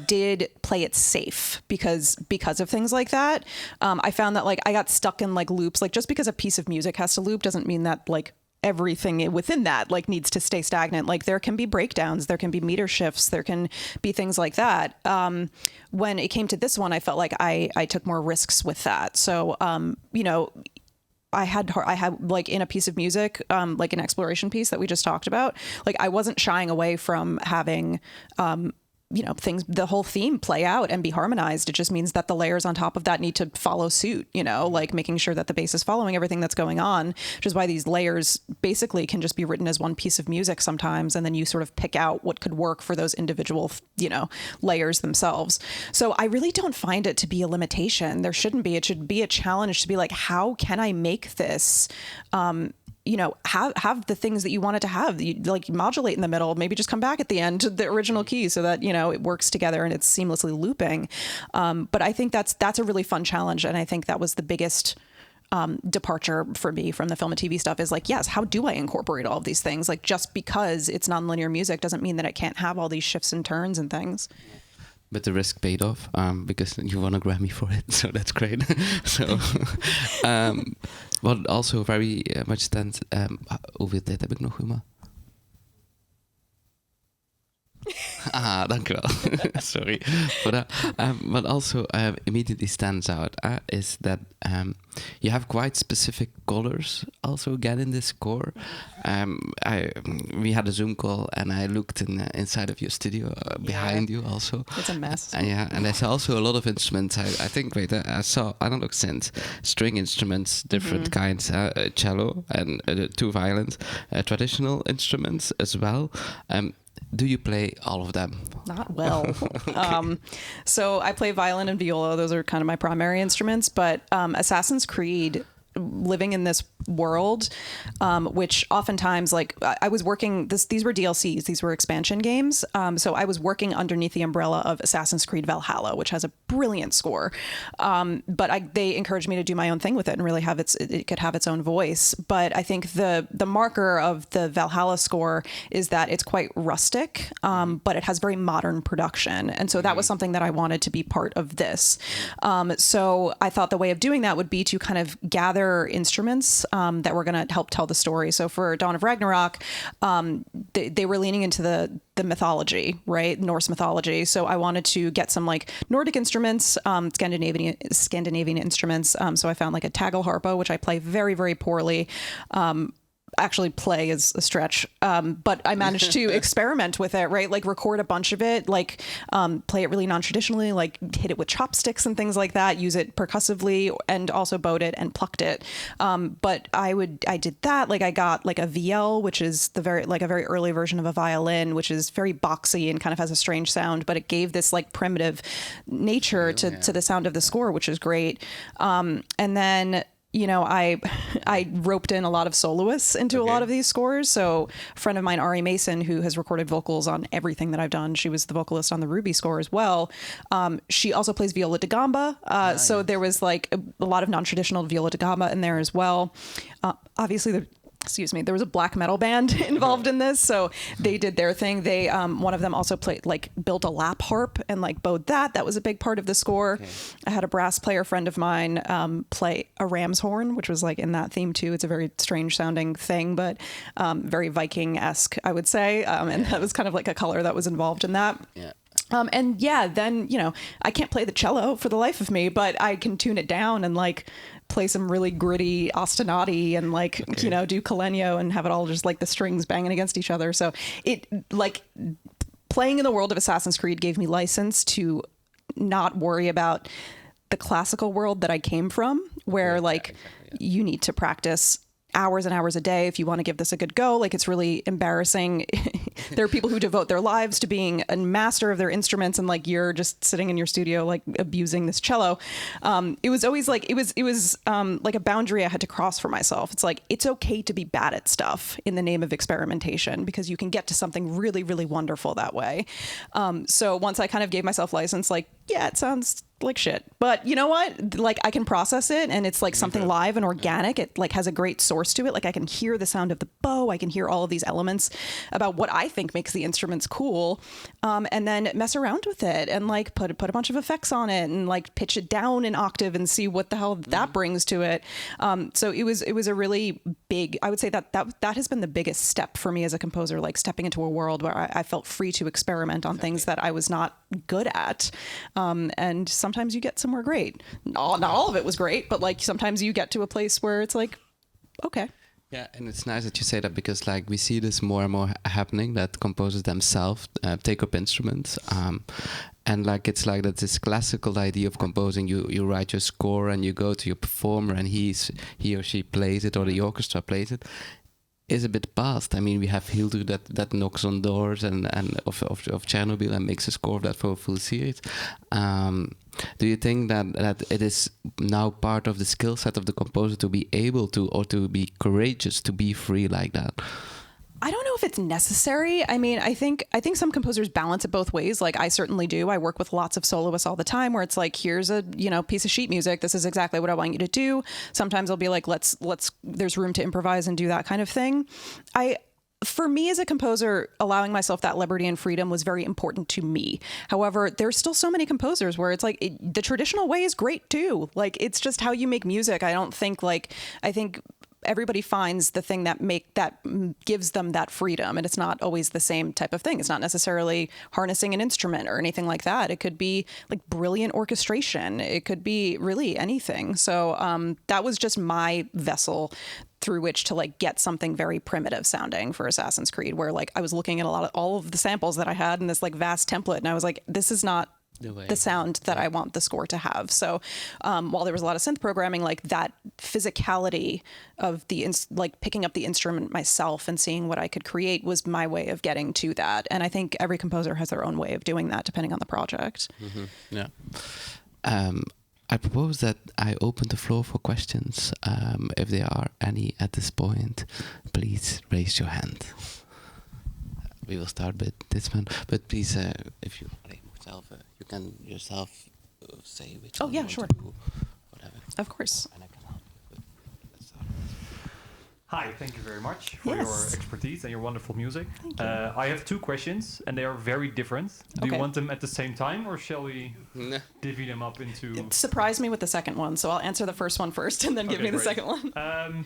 did play it safe because of things like that. I found that like I got stuck in like loops. Like just because a piece of music has to loop doesn't mean that like everything within that like needs to stay stagnant. Like there can be breakdowns, there can be meter shifts, there can be things like that. When it came to this one, I felt like I took more risks with that. So, you know, I had like in a piece of music, like an exploration piece that we just talked about, like I wasn't shying away from having, you know, the whole theme play out and be harmonized. It just means that the layers on top of that need to follow suit, you know, like making sure that the bass is following everything that's going on, which is why these layers basically can just be written as one piece of music sometimes. And then you sort of pick out what could work for those individual, you know, layers themselves. So I really don't find it to be a limitation. There shouldn't be. It should be a challenge to be like, how can I make this, you know, have the things that you want it to have. You like modulate in the middle, maybe just come back at the end to the original key so that, you know, it works together and it's seamlessly looping. But I think that's a really fun challenge. And I think that was the biggest departure for me from the film and TV stuff is like, yes, how do I incorporate all of these things? Like just because it's nonlinear music doesn't mean that it can't have all these shifts and turns and things. But the risk paid off because you won a Grammy for it, so that's great. So, what also very much stands. Hoeveel tijd heb ik nog, Uma? Dank u wel. Sorry for that. What also immediately stands out is that you have quite specific colors also again in this score. We had a Zoom call and I looked inside of your studio behind you also. It's a mess. And I saw also a lot of instruments. I think, I saw analog synths, string instruments, different kinds, cello and 2 violins, traditional instruments as well. Do you play all of them? Not well. So I play violin and viola. Those are kind of my primary instruments. But Assassin's Creed, living in this world, which oftentimes, like I was working, these were DLCs, these were expansion games. So I was working underneath the umbrella of Assassin's Creed Valhalla, which has a brilliant score. But they encouraged me to do my own thing with it and really have it could have its own voice. But I think the marker of the Valhalla score is that it's quite rustic, but it has very modern production. And so that was something that I wanted to be part of this. So I thought the way of doing that would be to kind of gather instruments that were going to help tell the story. So for Dawn of Ragnarok, they were leaning into the mythology, right? Norse mythology. So I wanted to get some like Nordic instruments, Scandinavian instruments. So I found like a tagelharpa, which I play very, very poorly. Actually play is a stretch, but I managed to experiment with it, right? Like record a bunch of it, like play it really non-traditionally, like hit it with chopsticks and things like that, use it percussively, and also bowed it and plucked it. But I did that. Like I got like a VL, which is a very early version of a violin, which is very boxy and kind of has a strange sound, but it gave this like primitive nature to the sound of the score, which is great. And then, you know, I roped in a lot of soloists into a lot of these scores. So a friend of mine, Ari Mason, who has recorded vocals on everything that I've done, she was the vocalist on the Ruby score as well. She also plays viola da gamba. So there was like a lot of non-traditional viola da gamba in there as well. Obviously, there was a black metal band involved in this, so they did their thing. They one of them also built a lap harp and like bowed that. That was a big part of the score. Okay. I had a brass player friend of mine play a ram's horn, which was like in that theme too. It's a very strange sounding thing, but very Viking-esque, I would say. And that was kind of like a color that was involved in that. Yeah. Then, you know, I can't play the cello for the life of me, but I can tune it down and like play some really gritty ostinati and like, you know, do Colenio and have it all just like the strings banging against each other. So it like playing in the world of Assassin's Creed gave me license to not worry about the classical world that I came from, where you need to practice hours and hours a day if you want to give this a good go. Like, it's really embarrassing. There are people who devote their lives to being a master of their instruments, and like you're just sitting in your studio like abusing this cello. It was always like it was like a boundary I had to cross for myself. It's like, it's okay to be bad at stuff in the name of experimentation, because you can get to something really, really wonderful that way. So once I kind of gave myself license, like, yeah, it sounds like shit, but you know what? Like, I can process it, and it's like something live and organic. It like has a great source to it. Like, I can hear the sound of the bow. I can hear all of these elements about what I think makes the instruments cool, and then mess around with it and like put a bunch of effects on it and like pitch it down an octave and see what the hell that brings to it. So it was a really big. I would say that has been the biggest step for me as a composer, like stepping into a world where I felt free to experiment on things that I was not good at, and sometimes you get somewhere great. Not all of it was great, but like sometimes you get to a place where it's like, okay. Yeah, and it's nice that you say that, because like we see this more and more happening, that composers themselves take up instruments, and like it's like that this classical idea of composing. You write your score and you go to your performer and he or she plays it, or the orchestra plays it. Is a bit past. I mean, we have Hildur that knocks on doors and of Chernobyl and makes a score of that for a full series. Do you think that it is now part of the skill set of the composer to be able to, or to be courageous to be free like that? I don't know if it's necessary. I mean, I think some composers balance it both ways. Like, I certainly do. I work with lots of soloists all the time where it's like, here's a, piece of sheet music. This is exactly what I want you to do. Sometimes I'll be like, let's there's room to improvise and do that kind of thing. For me as a composer, allowing myself that liberty and freedom was very important to me. However, there's still so many composers where it's like the traditional way is great too. Like, it's just how you make music. I think everybody finds the thing that gives them that freedom, and it's not always the same type of thing. It's not necessarily harnessing an instrument or anything like that. It could be like brilliant orchestration. It could be really anything. So that was just my vessel through which to like get something very primitive sounding for Assassin's Creed, where like I was looking at all of the samples that I had in this like vast template, and I was like, this is not the sound that I want the score to have. So while there was a lot of synth programming, like that physicality of like picking up the instrument myself and seeing what I could create was my way of getting to that. And I think every composer has their own way of doing that depending on the project. Mm-hmm. Yeah. I propose that I open the floor for questions. If there are any at this point, please raise your hand. We will start with this one, but please, if you you can yourself say which one you want sure. to do, whatever. Of course. And I can help you. Let's start. Hi, thank you very much for your expertise and your wonderful music. I have two questions, and they are very different. Do you want them at the same time, or shall we divvy them up into... Surprise me with the second one, so I'll answer the first one first, and then give me the second one.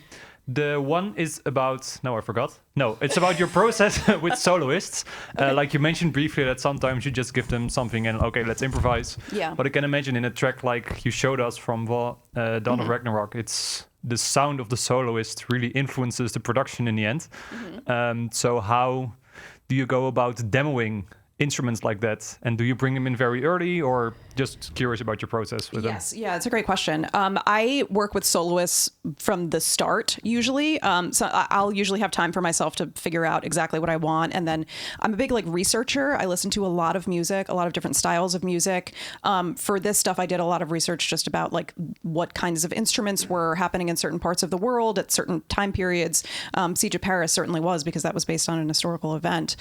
The one is about... No, I forgot. No, it's about your process with soloists. Like you mentioned briefly that sometimes you just give them something and, okay, let's improvise. Yeah. But I can imagine in a track like you showed us from Dawn of Ragnarök, it's the sound of the soloist really influences the production in the end. So how do you go about demoing instruments like that, and do you bring them in very early, or just curious about your process with them? Yeah, it's a great question. I work with soloists from the start usually, so I'll usually have time for myself to figure out exactly what I want, and then I'm a big like researcher. I listen to a lot of music, a lot of different styles of music. For this stuff, I did a lot of research just about like what kinds of instruments were happening in certain parts of the world at certain time periods. Siege of Paris certainly was, because that was based on an historical event.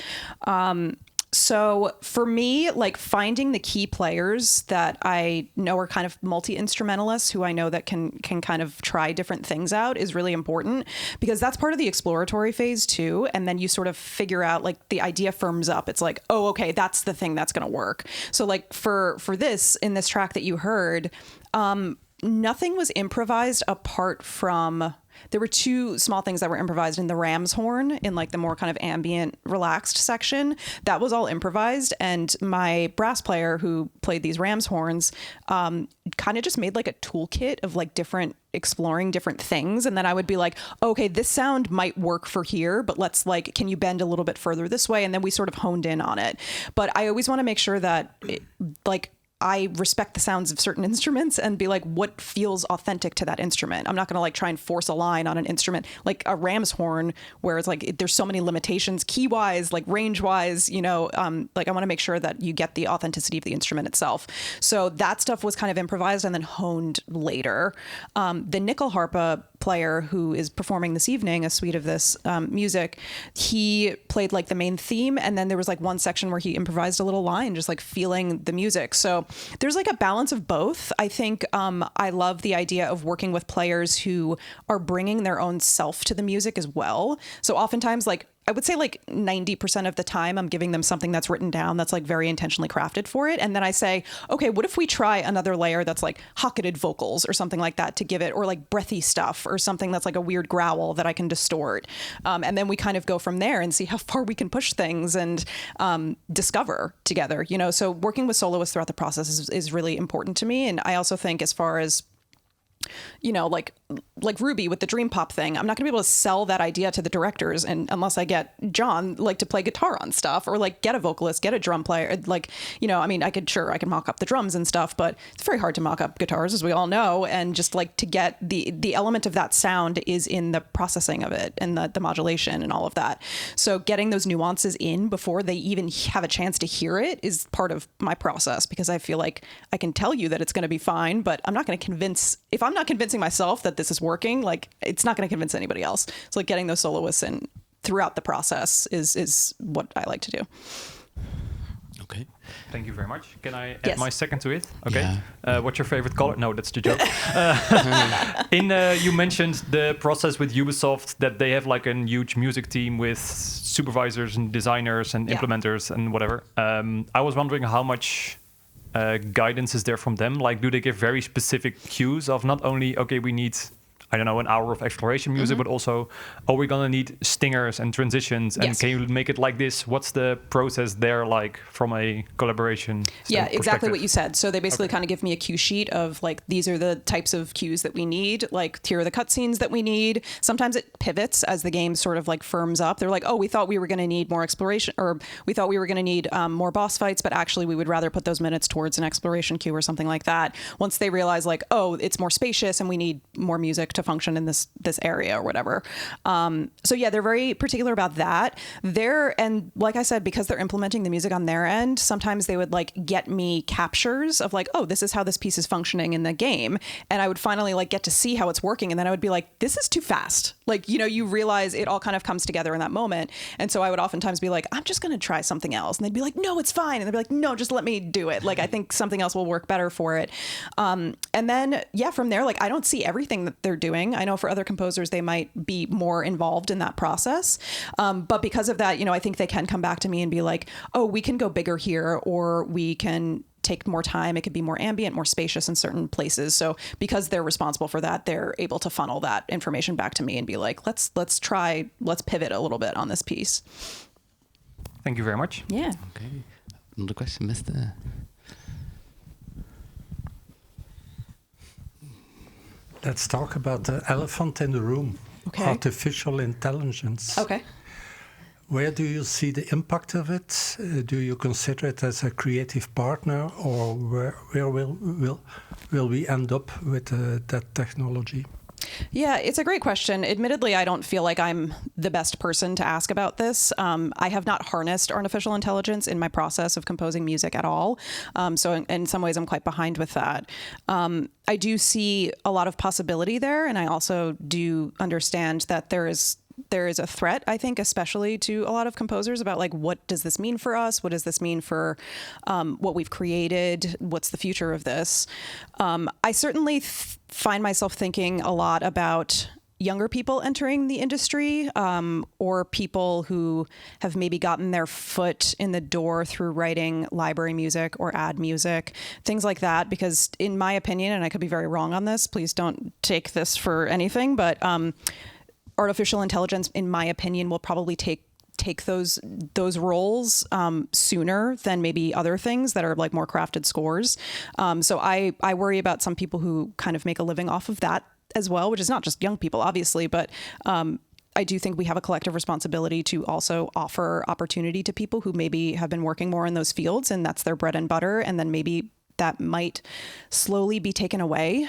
So for me, like finding the key players that I know are kind of multi-instrumentalists who I know that can kind of try different things out is really important, because that's part of the exploratory phase too. And then you sort of figure out, like, the idea firms up. It's like, oh, okay, that's the thing that's going to work. So like for this, in this track that you heard, nothing was improvised apart from... There were two small things that were improvised in the ram's horn, in like the more kind of ambient, relaxed section. That was all improvised. And my brass player who played these ram's horns kind of just made like a toolkit of like exploring different things. And then I would be like, okay, this sound might work for here, but let's like, can you bend a little bit further this way? And then we sort of honed in on it. But I always want to make sure that I respect the sounds of certain instruments and be like, what feels authentic to that instrument? I'm not going to like try and force a line on an instrument like a ram's horn, where it's like there's so many limitations key wise, like range wise, you know, like I want to make sure that you get the authenticity of the instrument itself. So that stuff was kind of improvised and then honed later. The nickel harpa player who is performing this evening a suite of this music, he played like the main theme, and then there was like one section where he improvised a little line, just like feeling the music. So there's like a balance of both. I think I love the idea of working with players who are bringing their own self to the music as well. So oftentimes, like I would say like 90% of the time I'm giving them something that's written down that's like very intentionally crafted for it. And then I say, okay, what if we try another layer that's like hocketed vocals or something like that to give it, or like breathy stuff or something that's like a weird growl that I can distort. And then we kind of go from there and see how far we can push things and discover together, you know. So working with soloists throughout the process is really important to me. And I also think as far as, you know, like Ruby with the dream pop thing, I'm not gonna be able to sell that idea to the directors, and unless I get John like to play guitar on stuff, or like get a vocalist, get a drum player, like, you know, I mean, I can mock up the drums and stuff, but it's very hard to mock up guitars, as we all know, and just like to get the element of that sound is in the processing of it and the modulation and all of that. So getting those nuances in before they even have a chance to hear it is part of my process, because I feel like I can tell you that it's going to be fine, but I'm not going to convince, if I'm not convincing myself that this is working, like it's not going to convince anybody else. So like getting those soloists in throughout the process is what I like to do. Okay. Thank you very much. Can I add Yes. my second to it? Okay. Yeah. What's your favorite color? No, that's the joke. You mentioned the process with Ubisoft, that they have like a huge music team with supervisors and designers and implementers and whatever. I was wondering how much guidance is there from them? Like, do they give very specific cues of not only, okay, we need, I don't know, an hour of exploration music, but also, oh, we're gonna need stingers and transitions, and can you make it like this? What's the process there like from a collaboration? Yeah, exactly what you said. So they basically kind of give me a cue sheet of like, these are the types of cues that we need. Like, here are the cutscenes that we need. Sometimes it pivots as the game sort of like firms up. They're like, oh, we thought we were going to need more exploration, or we thought we were going to need more boss fights, but actually we would rather put those minutes towards an exploration cue or something like that. Once they realize like, oh, it's more spacious and we need more music to function in this area or whatever. So yeah, they're very particular about that. And like I said, because they're implementing the music on their end, sometimes they would like get me captures of like, oh, this is how this piece is functioning in the game. And I would finally like get to see how it's working. And then I would be like, this is too fast. Like, you know, you realize it all kind of comes together in that moment. And so I would oftentimes be like, I'm just going to try something else. And they'd be like, no, it's fine. And they'd be like, no, just let me do it. Like, I think something else will work better for it. And then, yeah, from there, like, I don't see everything that they're doing. I know for other composers, they might be more involved in that process. But because of that, you know, I think they can come back to me and be like, oh, we can go bigger here, or we can take more time. It could be more ambient, more spacious in certain places. So because they're responsible for that, they're able to funnel that information back to me and be like, let's pivot a little bit on this piece. Thank you very much. Yeah. Okay. Another question, Mr. Let's talk about the elephant in the room, artificial intelligence. Okay. Where do you see the impact of it? Do you consider it as a creative partner, or where will we end up with that technology? Yeah, it's a great question. Admittedly, I don't feel like I'm the best person to ask about this. I have not harnessed artificial intelligence in my process of composing music at all. So in some ways, I'm quite behind with that. I do see a lot of possibility there. And I also do understand that there is a threat, I think, especially to a lot of composers about like, what does this mean for us? What does this mean for what we've created? What's the future of this? I certainly find myself thinking a lot about younger people entering the industry, or people who have maybe gotten their foot in the door through writing library music or ad music, things like that. Because in my opinion, and I could be very wrong on this, please don't take this for anything, but artificial intelligence, in my opinion, will probably take those roles sooner than maybe other things that are like more crafted scores. So I worry about some people who kind of make a living off of that as well, which is not just young people, obviously, but I do think we have a collective responsibility to also offer opportunity to people who maybe have been working more in those fields and that's their bread and butter, and then maybe that might slowly be taken away.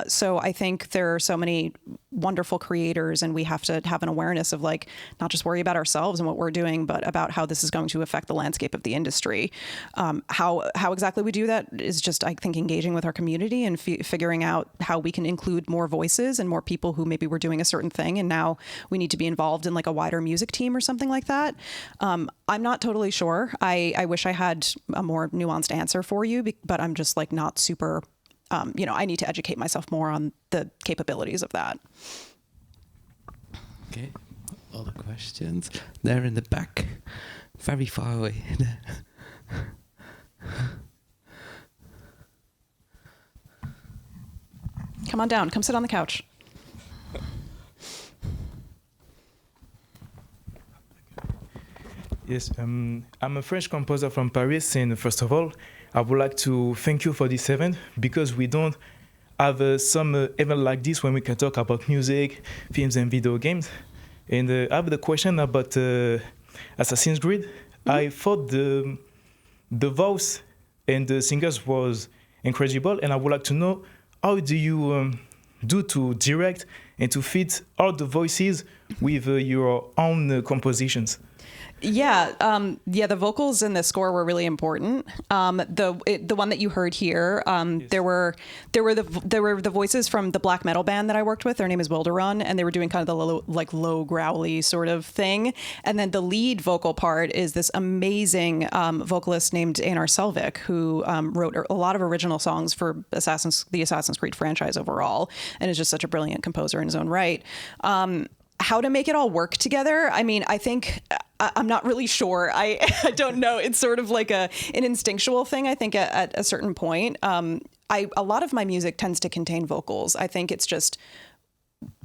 So I think there are so many wonderful creators, and we have to have an awareness of like not just worry about ourselves and what we're doing, but about how this is going to affect the landscape of the industry. How exactly we do that is just, I think, engaging with our community and figuring out how we can include more voices and more people who maybe were doing a certain thing and now we need to be involved in like a wider music team or something like that. I'm not totally sure. I wish I had a more nuanced answer for you, but I'm just like not super, I need to educate myself more on the capabilities of that. Okay, other questions? There in the back, very far away. Come on down, come sit on the couch. Yes, I'm a French composer from Paris, and first of all, I would like to thank you for this event, because we don't have some event like this when we can talk about music, films, and video games. And I have the question about Assassin's Creed. Mm-hmm. I thought the voice and the singers was incredible, and I would like to know, how do you do to direct and to fit all the voices with your own compositions? Yeah, the vocals in the score were really important. The one that you heard here, yes. there were the voices from the black metal band that I worked with. Their name is Wilderun, and they were doing kind of the low growly sort of thing. And then the lead vocal part is this amazing vocalist named Einar Selvik, who wrote a lot of original songs for the Assassin's Creed franchise overall, and is just such a brilliant composer in his own right. How to make it all work together? I mean, I think I'm not really sure. I don't know. It's sort of like an instinctual thing, I think, at a certain point. A lot of my music tends to contain vocals. I think it's just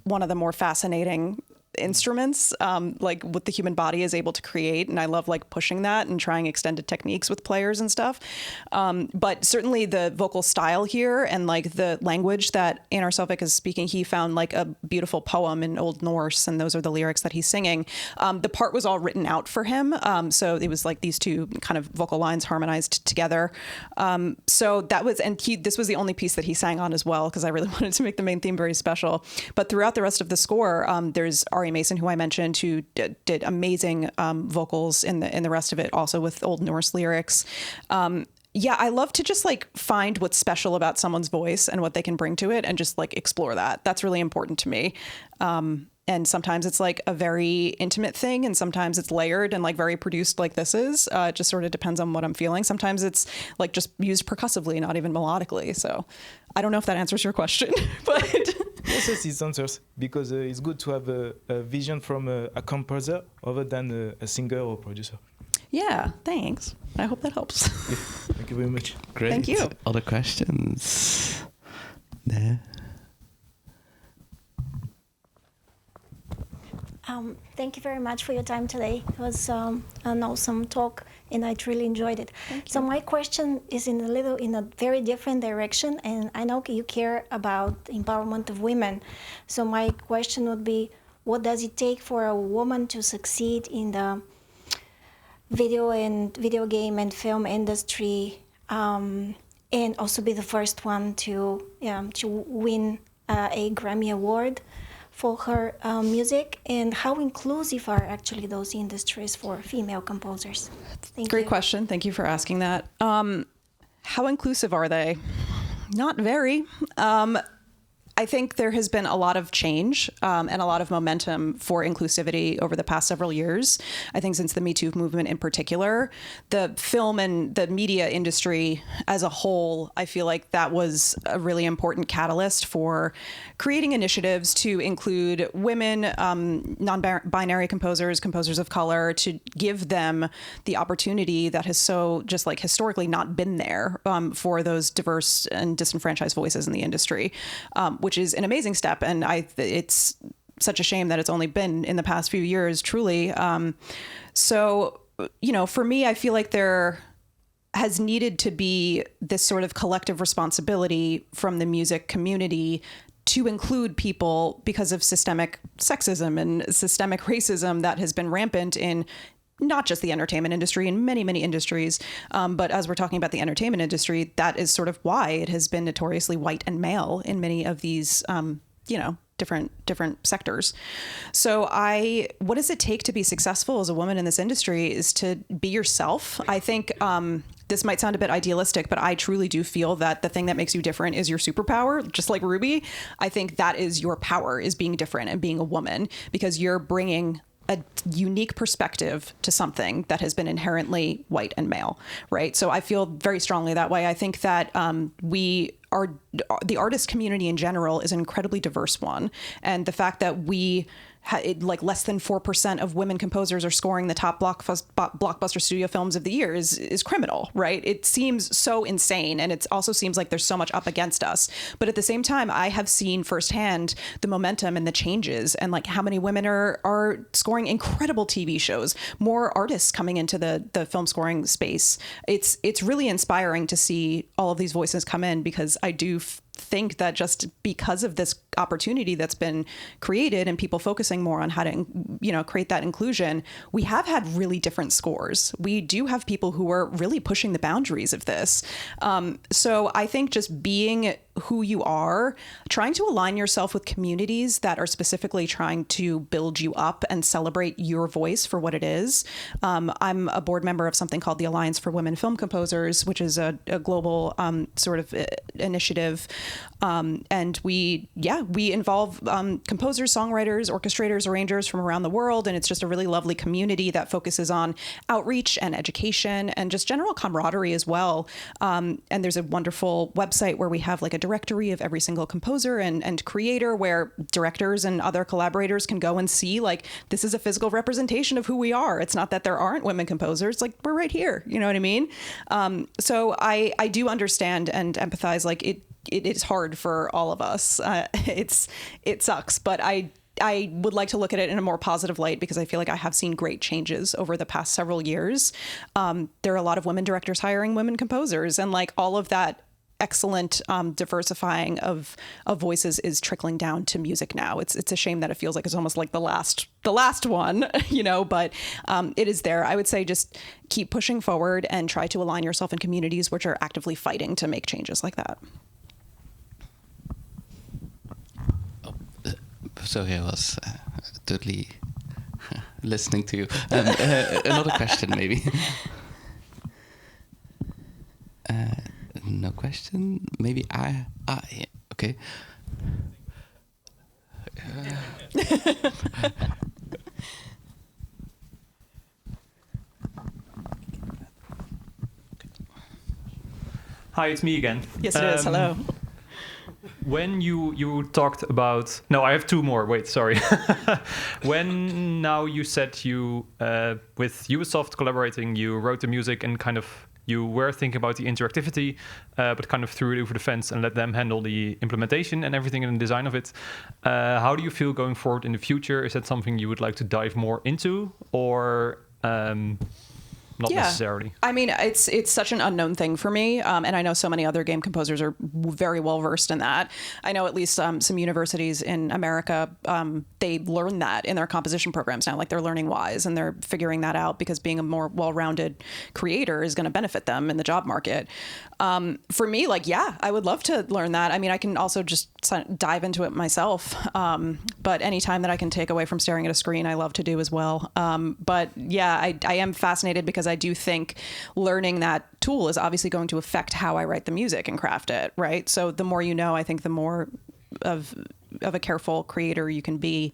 one of the more fascinating instruments, like what the human body is able to create. And I love like pushing that and trying extended techniques with players and stuff. But certainly the vocal style here and like the language that Einar Selvik is speaking, he found like a beautiful poem in Old Norse, and those are the lyrics that he's singing. The part was all written out for him. So it was like these two kind of vocal lines harmonized together. So that was, and this was the only piece that he sang on as well, because I really wanted to make the main theme very special. But throughout the rest of the score, there's Ari Mason, who I mentioned, who did amazing vocals in the rest of it, also with Old Norse lyrics. Yeah, I love to just like find what's special about someone's voice and what they can bring to it, and just like explore that. That's really important to me. And sometimes it's like a very intimate thing, and sometimes it's layered and like very produced like this is. It just sort of depends on what I'm feeling. Sometimes it's like just used percussively, not even melodically. So I don't know if that answers your question, but... Yes, it answers, because it's good to have a vision from a composer other than a singer or producer. Yeah, thanks. I hope that helps. Yeah, thank you very much. Great. Thank you. Other questions? There. Thank you very much for your time today. It was an awesome talk, and I really enjoyed it. So my question is in a very different direction, and I know you care about the empowerment of women. So my question would be, what does it take for a woman to succeed in the video game and film industry, and also be the first one to win a Grammy Award for her music, and how inclusive are actually those industries for female composers? Great question. Thank you for asking that. How inclusive are they? Not very. I think there has been a lot of change and a lot of momentum for inclusivity over the past several years. I think since the Me Too movement in particular, the film and the media industry as a whole, I feel like that was a really important catalyst for creating initiatives to include women, non-binary composers of color, to give them the opportunity that has so just like historically not been there for those diverse and disenfranchised voices in the industry, which is an amazing step. And it's such a shame that it's only been in the past few years, truly. So, for me, I feel like there has needed to be this sort of collective responsibility from the music community to include people because of systemic sexism and systemic racism that has been rampant in not just the entertainment industry, in many, many industries. But as we're talking about the entertainment industry, that is sort of why it has been notoriously white and male in many of these, different sectors. So what does it take to be successful as a woman in this industry is to be yourself. I think this might sound a bit idealistic, but I truly do feel that the thing that makes you different is your superpower. Just like Ruby, I think that is your power, is being different and being a woman, because you're bringing a unique perspective to something that has been inherently white and male, right? So I feel very strongly that way. I think that the artist community in general is an incredibly diverse one. And the fact that like less than 4% of women composers are scoring the top blockbuster studio films of the year is criminal, right? It seems so insane. And it also seems like there's so much up against us. But at the same time, I have seen firsthand the momentum and the changes, and like how many women are scoring incredible TV shows, more artists coming into the film scoring space. It's really inspiring to see all of these voices come in, because I do think that just because of this opportunity that's been created and people focusing more on how to, create that inclusion, we have had really different scores. We do have people who are really pushing the boundaries of this. So I think just being who you are, trying to align yourself with communities that are specifically trying to build you up and celebrate your voice for what it is. I'm a board member of something called the Alliance for Women Film Composers, which is a global sort of initiative. And we involve composers, songwriters, orchestrators, arrangers from around the world. And it's just a really lovely community that focuses on outreach and education and just general camaraderie as well. And there's a wonderful website where we have like a directory of every single composer and creator, where directors and other collaborators can go and see, like, this is a physical representation of who we are. It's not that there aren't women composers, like, we're right here. You know what I mean? So I do understand and empathize. Like, it is hard for all of us. It sucks, but I would like to look at it in a more positive light, because I feel like I have seen great changes over the past several years. There are a lot of women directors hiring women composers, and like all of that excellent diversifying of voices is trickling down to music now. It's a shame that it feels like it's almost like the last one, but it is there. I would say just keep pushing forward and try to align yourself in communities which are actively fighting to make changes like that. So I was totally listening to you. Another question, maybe. No question. Maybe yeah, okay. Hi, it's me again. Yes, it is. Hello. When you talked about... No, I have two more. Wait, sorry. When now you said you, with Ubisoft collaborating, you wrote the music and kind of you were thinking about the interactivity, but kind of threw it over the fence and let them handle the implementation and everything and the design of it. How do you feel going forward in the future? Is that something you would like to dive more into, or... Not necessarily. I mean, it's such an unknown thing for me. And I know so many other game composers are very well versed in that. I know at least some universities in America, they learn that in their composition programs now, like they're learning WISE, and they're figuring that out because being a more well-rounded creator is going to benefit them in the job market. For me, like, yeah, I would love to learn that. I mean, I can also just dive into it myself. But anytime that I can take away from staring at a screen, I love to do as well. But yeah, I am fascinated because I do think learning that tool is obviously going to affect how I write the music and craft it, right? So the more you know, I think the more of a careful creator you can be.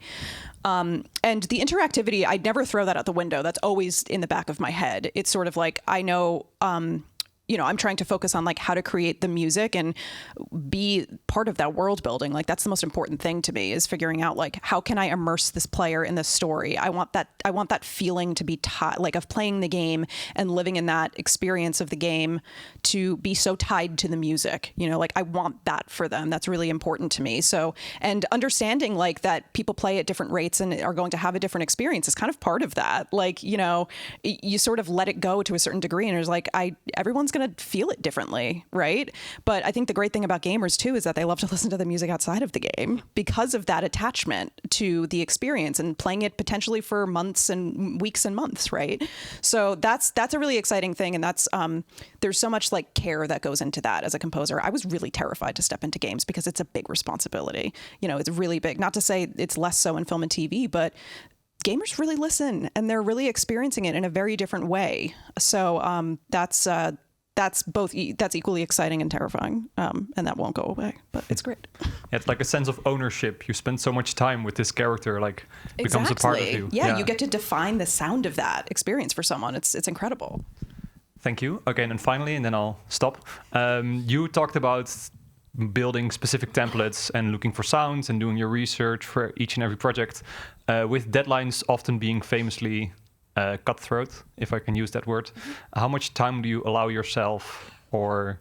And the interactivity, I'd never throw that out the window. That's always in the back of my head. It's sort of like, I know, I'm trying to focus on like how to create the music and be part of that world building. Like that's the most important thing to me, is figuring out like, how can I immerse this player in this story? I want that feeling to be like of playing the game and living in that experience of the game to be so tied to the music, like I want that for them. That's really important to me. So, and understanding like that people play at different rates and are going to have a different experience is kind of part of that. Like, you sort of let it go to a certain degree, and there's like, everyone's going to feel it differently, right? But I think the great thing about gamers too is that they love to listen to the music outside of the game because of that attachment to the experience and playing it potentially for months and weeks and months, right? So that's a really exciting thing, and that's there's so much like care that goes into that. As a composer, I was really terrified to step into games because it's a big responsibility. You know, it's really big. Not to say it's less so in film and TV, but gamers really listen and they're really experiencing it in a very different way. So that's equally exciting and terrifying, and that won't go away. But it's great. Yeah, it's like a sense of ownership. You spend so much time with this character, like becomes a part of you. Yeah, you get to define the sound of that experience for someone. It's incredible. Thank you. Okay, and then finally, and then I'll stop. You talked about building specific templates and looking for sounds and doing your research for each and every project, with deadlines often being famously cutthroat, if I can use that word. How much time do you allow yourself, or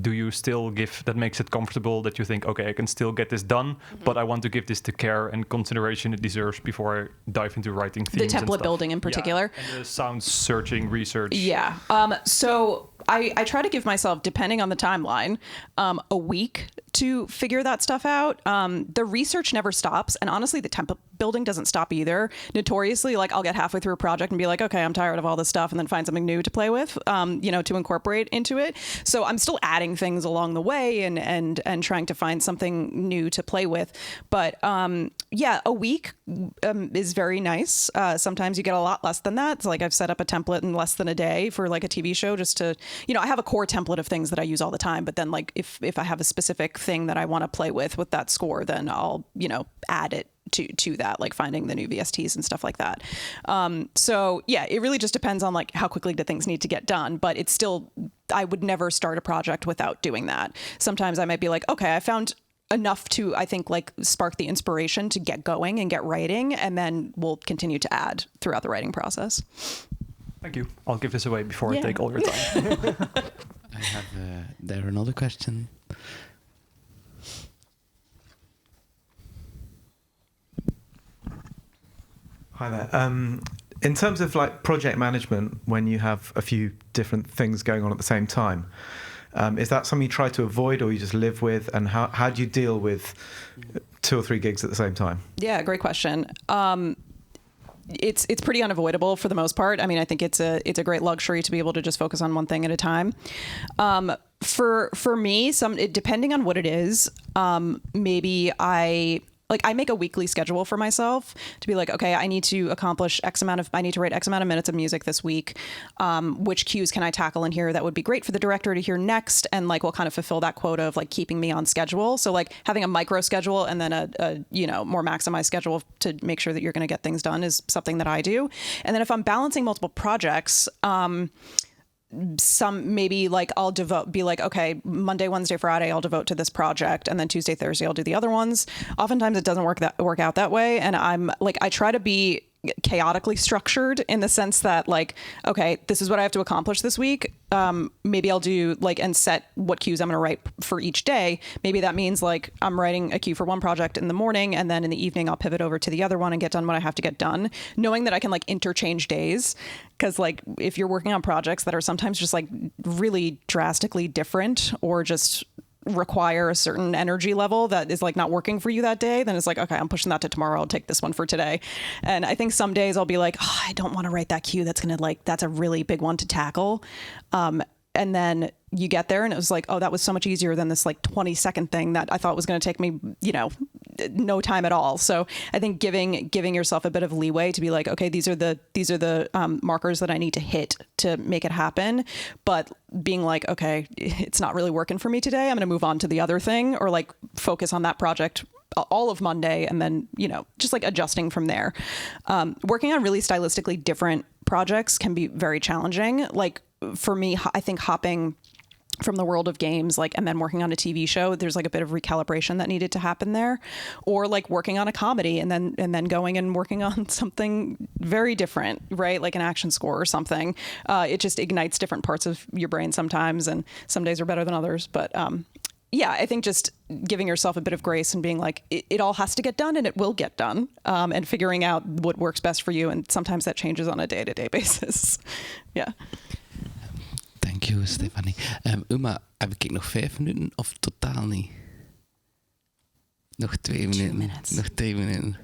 do you still give that makes it comfortable that you think, okay, I can still get this done, but I want to give this the care and consideration it deserves before I dive into writing themes? The template building in particular? Yeah, and the sound searching research. Yeah. So I try to give myself, depending on the timeline, a week to figure that stuff out. The research never stops. And honestly, the template building doesn't stop either. Notoriously, like I'll get halfway through a project and be like, okay, I'm tired of all this stuff, and then find something new to play with, to incorporate into it. So I'm still adding things along the way and trying to find something new to play with. But a week is very nice. Sometimes you get a lot less than that. So like I've set up a template in less than a day for like a TV show just to, I have a core template of things that I use all the time. But then like if I have a specific thing that I want to play with that score, then I'll, add it to that, like finding the new VSTs and stuff like that. So yeah, it really just depends on like how quickly do things need to get done, but it's still, I would never start a project without doing that. Sometimes I might be like, okay, I found enough to, I think, like spark the inspiration to get going and get writing, and then we'll continue to add throughout the writing process. Thank you. I'll give this away before I take all your time. I have there another question. Hi there. In terms of like project management, when you have a few different things going on at the same time, is that something you try to avoid or you just live with? And how do you deal with 2 or 3 gigs at the same time? Yeah, great question. It's pretty unavoidable for the most part. I mean, I think it's a great luxury to be able to just focus on one thing at a time. For me, depending on what it is, maybe I make a weekly schedule for myself to be like, okay, I need to accomplish I need to write X amount of minutes of music this week. Which cues can I tackle in here that would be great for the director to hear next, and like will kind of fulfill that quota of like keeping me on schedule. So like having a micro schedule and then a more maximized schedule to make sure that you're going to get things done is something that I do. And then if I'm balancing multiple projects, maybe like I'll be like, okay, Monday, Wednesday, Friday, I'll devote to this project, and then Tuesday, Thursday, I'll do the other ones. Oftentimes it doesn't work out that way. And I'm like, I try to be chaotically structured in the sense that like, okay, this is what I have to accomplish this week. Maybe I'll do like, and set what cues I'm going to write for each day. Maybe that means like I'm writing a cue for one project in the morning, and then in the evening I'll pivot over to the other one and get done what I have to get done, knowing that I can like interchange days. Cause like if you're working on projects that are sometimes just like really drastically different or just require a certain energy level that is like not working for you that day, then it's like, okay, I'm pushing that to tomorrow. I'll take this one for today. And I think some days I'll be like, oh, I don't want to write that cue. That's a really big one to tackle. And then you get there and it was like, oh, that was so much easier than this like 20-second thing that I thought was going to take me, no time at all. So I think giving yourself a bit of leeway to be like, okay, these are the markers that I need to hit to make it happen. But being like, okay, it's not really working for me today. I'm going to move on to the other thing, or like focus on that project all of Monday, and then, just like adjusting from there. Working on really stylistically different projects can be very challenging. Like for me, I think hopping from the world of games, like, and then working on a TV show, there's like a bit of recalibration that needed to happen there, or like working on a comedy and then going and working on something very different, right? Like an action score or something. It just ignites different parts of your brain sometimes, and some days are better than others. But yeah, I think just giving yourself a bit of grace and being like, it all has to get done and it will get done, and figuring out what works best for you. And sometimes that changes on a day-to-day basis. Yeah. Thank Thank you, Stephanie. Uma, heb ik nog 5 minuten of totaal niet? Nog 2 minuten. 2 minutes. Nog 2 minuten.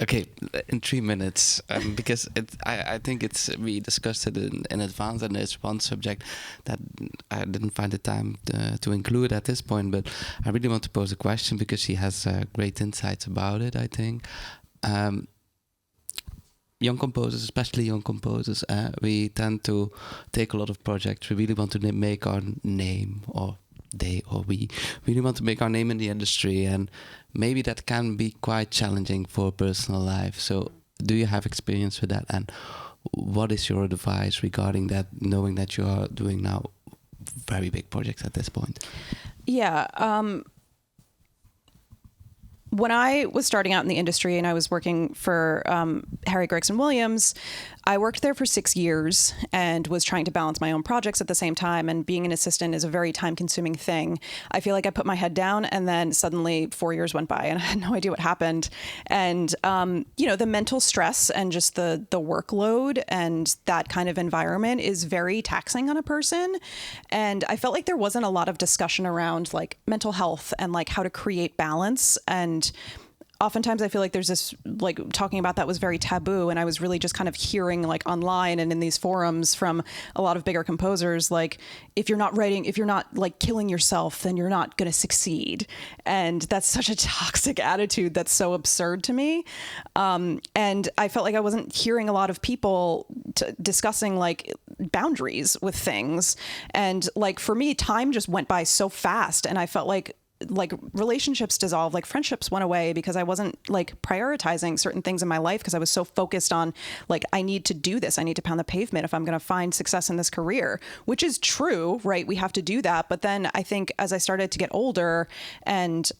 Okay, in 3 minutes, because I think we discussed it in advance, and there's one subject that I didn't find the time to include at this point, but I really want to pose a question because she has great insights about it, I think. Young composers, especially young composers, we tend to take a lot of projects. We really want to make our name, or they or we really want to make our name in the industry, and maybe that can be quite challenging for personal life. So do you have experience with that, and what is your advice regarding that, knowing that you are doing now very big projects at this point? Yeah, when I was starting out in the industry and I was working for Harry Gregson Williams, I worked there for 6 years and was trying to balance my own projects at the same time. And being an assistant is a very time-consuming thing. I feel like I put my head down, and then suddenly 4 years went by and I had no idea what happened. And, the mental stress and just the workload and that kind of environment is very taxing on a person. And I felt like there wasn't a lot of discussion around like mental health and like how to create balance. And oftentimes I feel like there's this, like, talking about that was very taboo, and I was really just kind of hearing like online and in these forums from a lot of bigger composers, like, if you're not like killing yourself, then you're not going to succeed. And that's such a toxic attitude that's so absurd to me. And I felt like I wasn't hearing a lot of people discussing like boundaries with things. And like, for me, time just went by so fast, and I felt like relationships dissolved, like friendships went away because I wasn't like prioritizing certain things in my life because I was so focused on like, I need to do this. I need to pound the pavement if I'm going to find success in this career, which is true, right? We have to do that. But then I think as I started to get older and,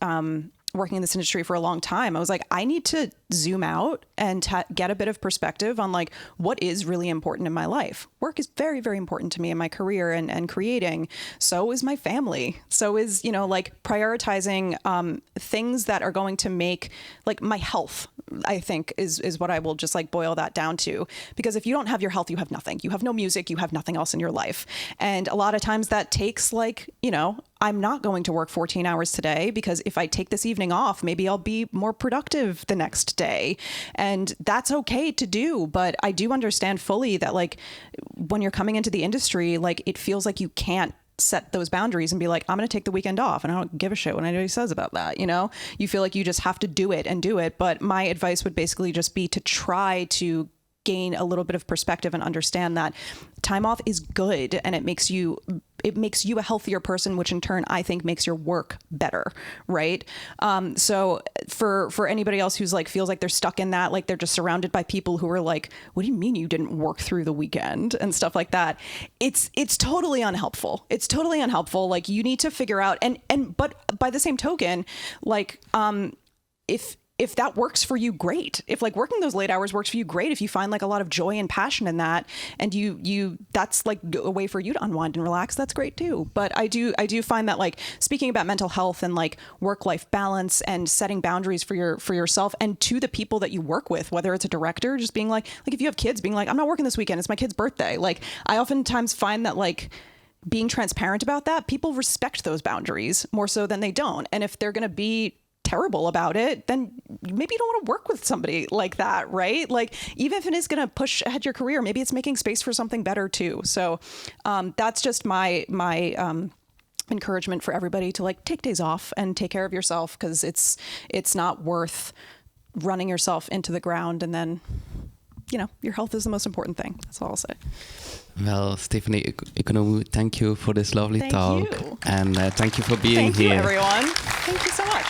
working in this industry for a long time, I was like, I need to zoom out and get a bit of perspective on like what is really important in my life. Work is very, very important to me in my career and creating. So is my family. So is, like prioritizing things that are going to make like my health, I think is what I will just like boil that down to. Because if you don't have your health, you have nothing. You have no music, you have nothing else in your life. And a lot of times that takes like, I'm not going to work 14 hours today because if I take this evening off, maybe I'll be more productive the next day. And that's okay to do. But I do understand fully that like when you're coming into the industry, like it feels like you can't set those boundaries and be like, I'm going to take the weekend off and I don't give a shit what anybody says about that. You feel like you just have to do it. But my advice would basically just be to try to gain a little bit of perspective and understand that time off is good and it makes you a healthier person, which in turn I think makes your work better, right? So for anybody else who's like feels like they're stuck in that, like they're just surrounded by people who are like, what do you mean you didn't work through the weekend and stuff like that? It's totally unhelpful. It's totally unhelpful. Like you need to figure out but by the same token, like if that works for you, great. If like working those late hours works for you, great. If you find like a lot of joy and passion in that, and you that's like a way for you to unwind and relax, that's great too. But I do find that like speaking about mental health and like work-life balance and setting boundaries for yourself and to the people that you work with, whether it's a director, just being like if you have kids, being like, I'm not working this weekend, it's my kid's birthday. Like I oftentimes find that like being transparent about that, people respect those boundaries more so than they don't. And if they're going to be terrible about it, then maybe you don't want to work with somebody like that, right? Like even if it is going to push ahead your career, maybe it's making space for something better too. So that's just my encouragement for everybody to like take days off and take care of yourself, because it's not worth running yourself into the ground, and then your health is the most important thing. That's all I'll say. Well, Stephanie Economou, thank you for this lovely talk. Thank you. And thank you for being here. Thank you, everyone. Thank you so much.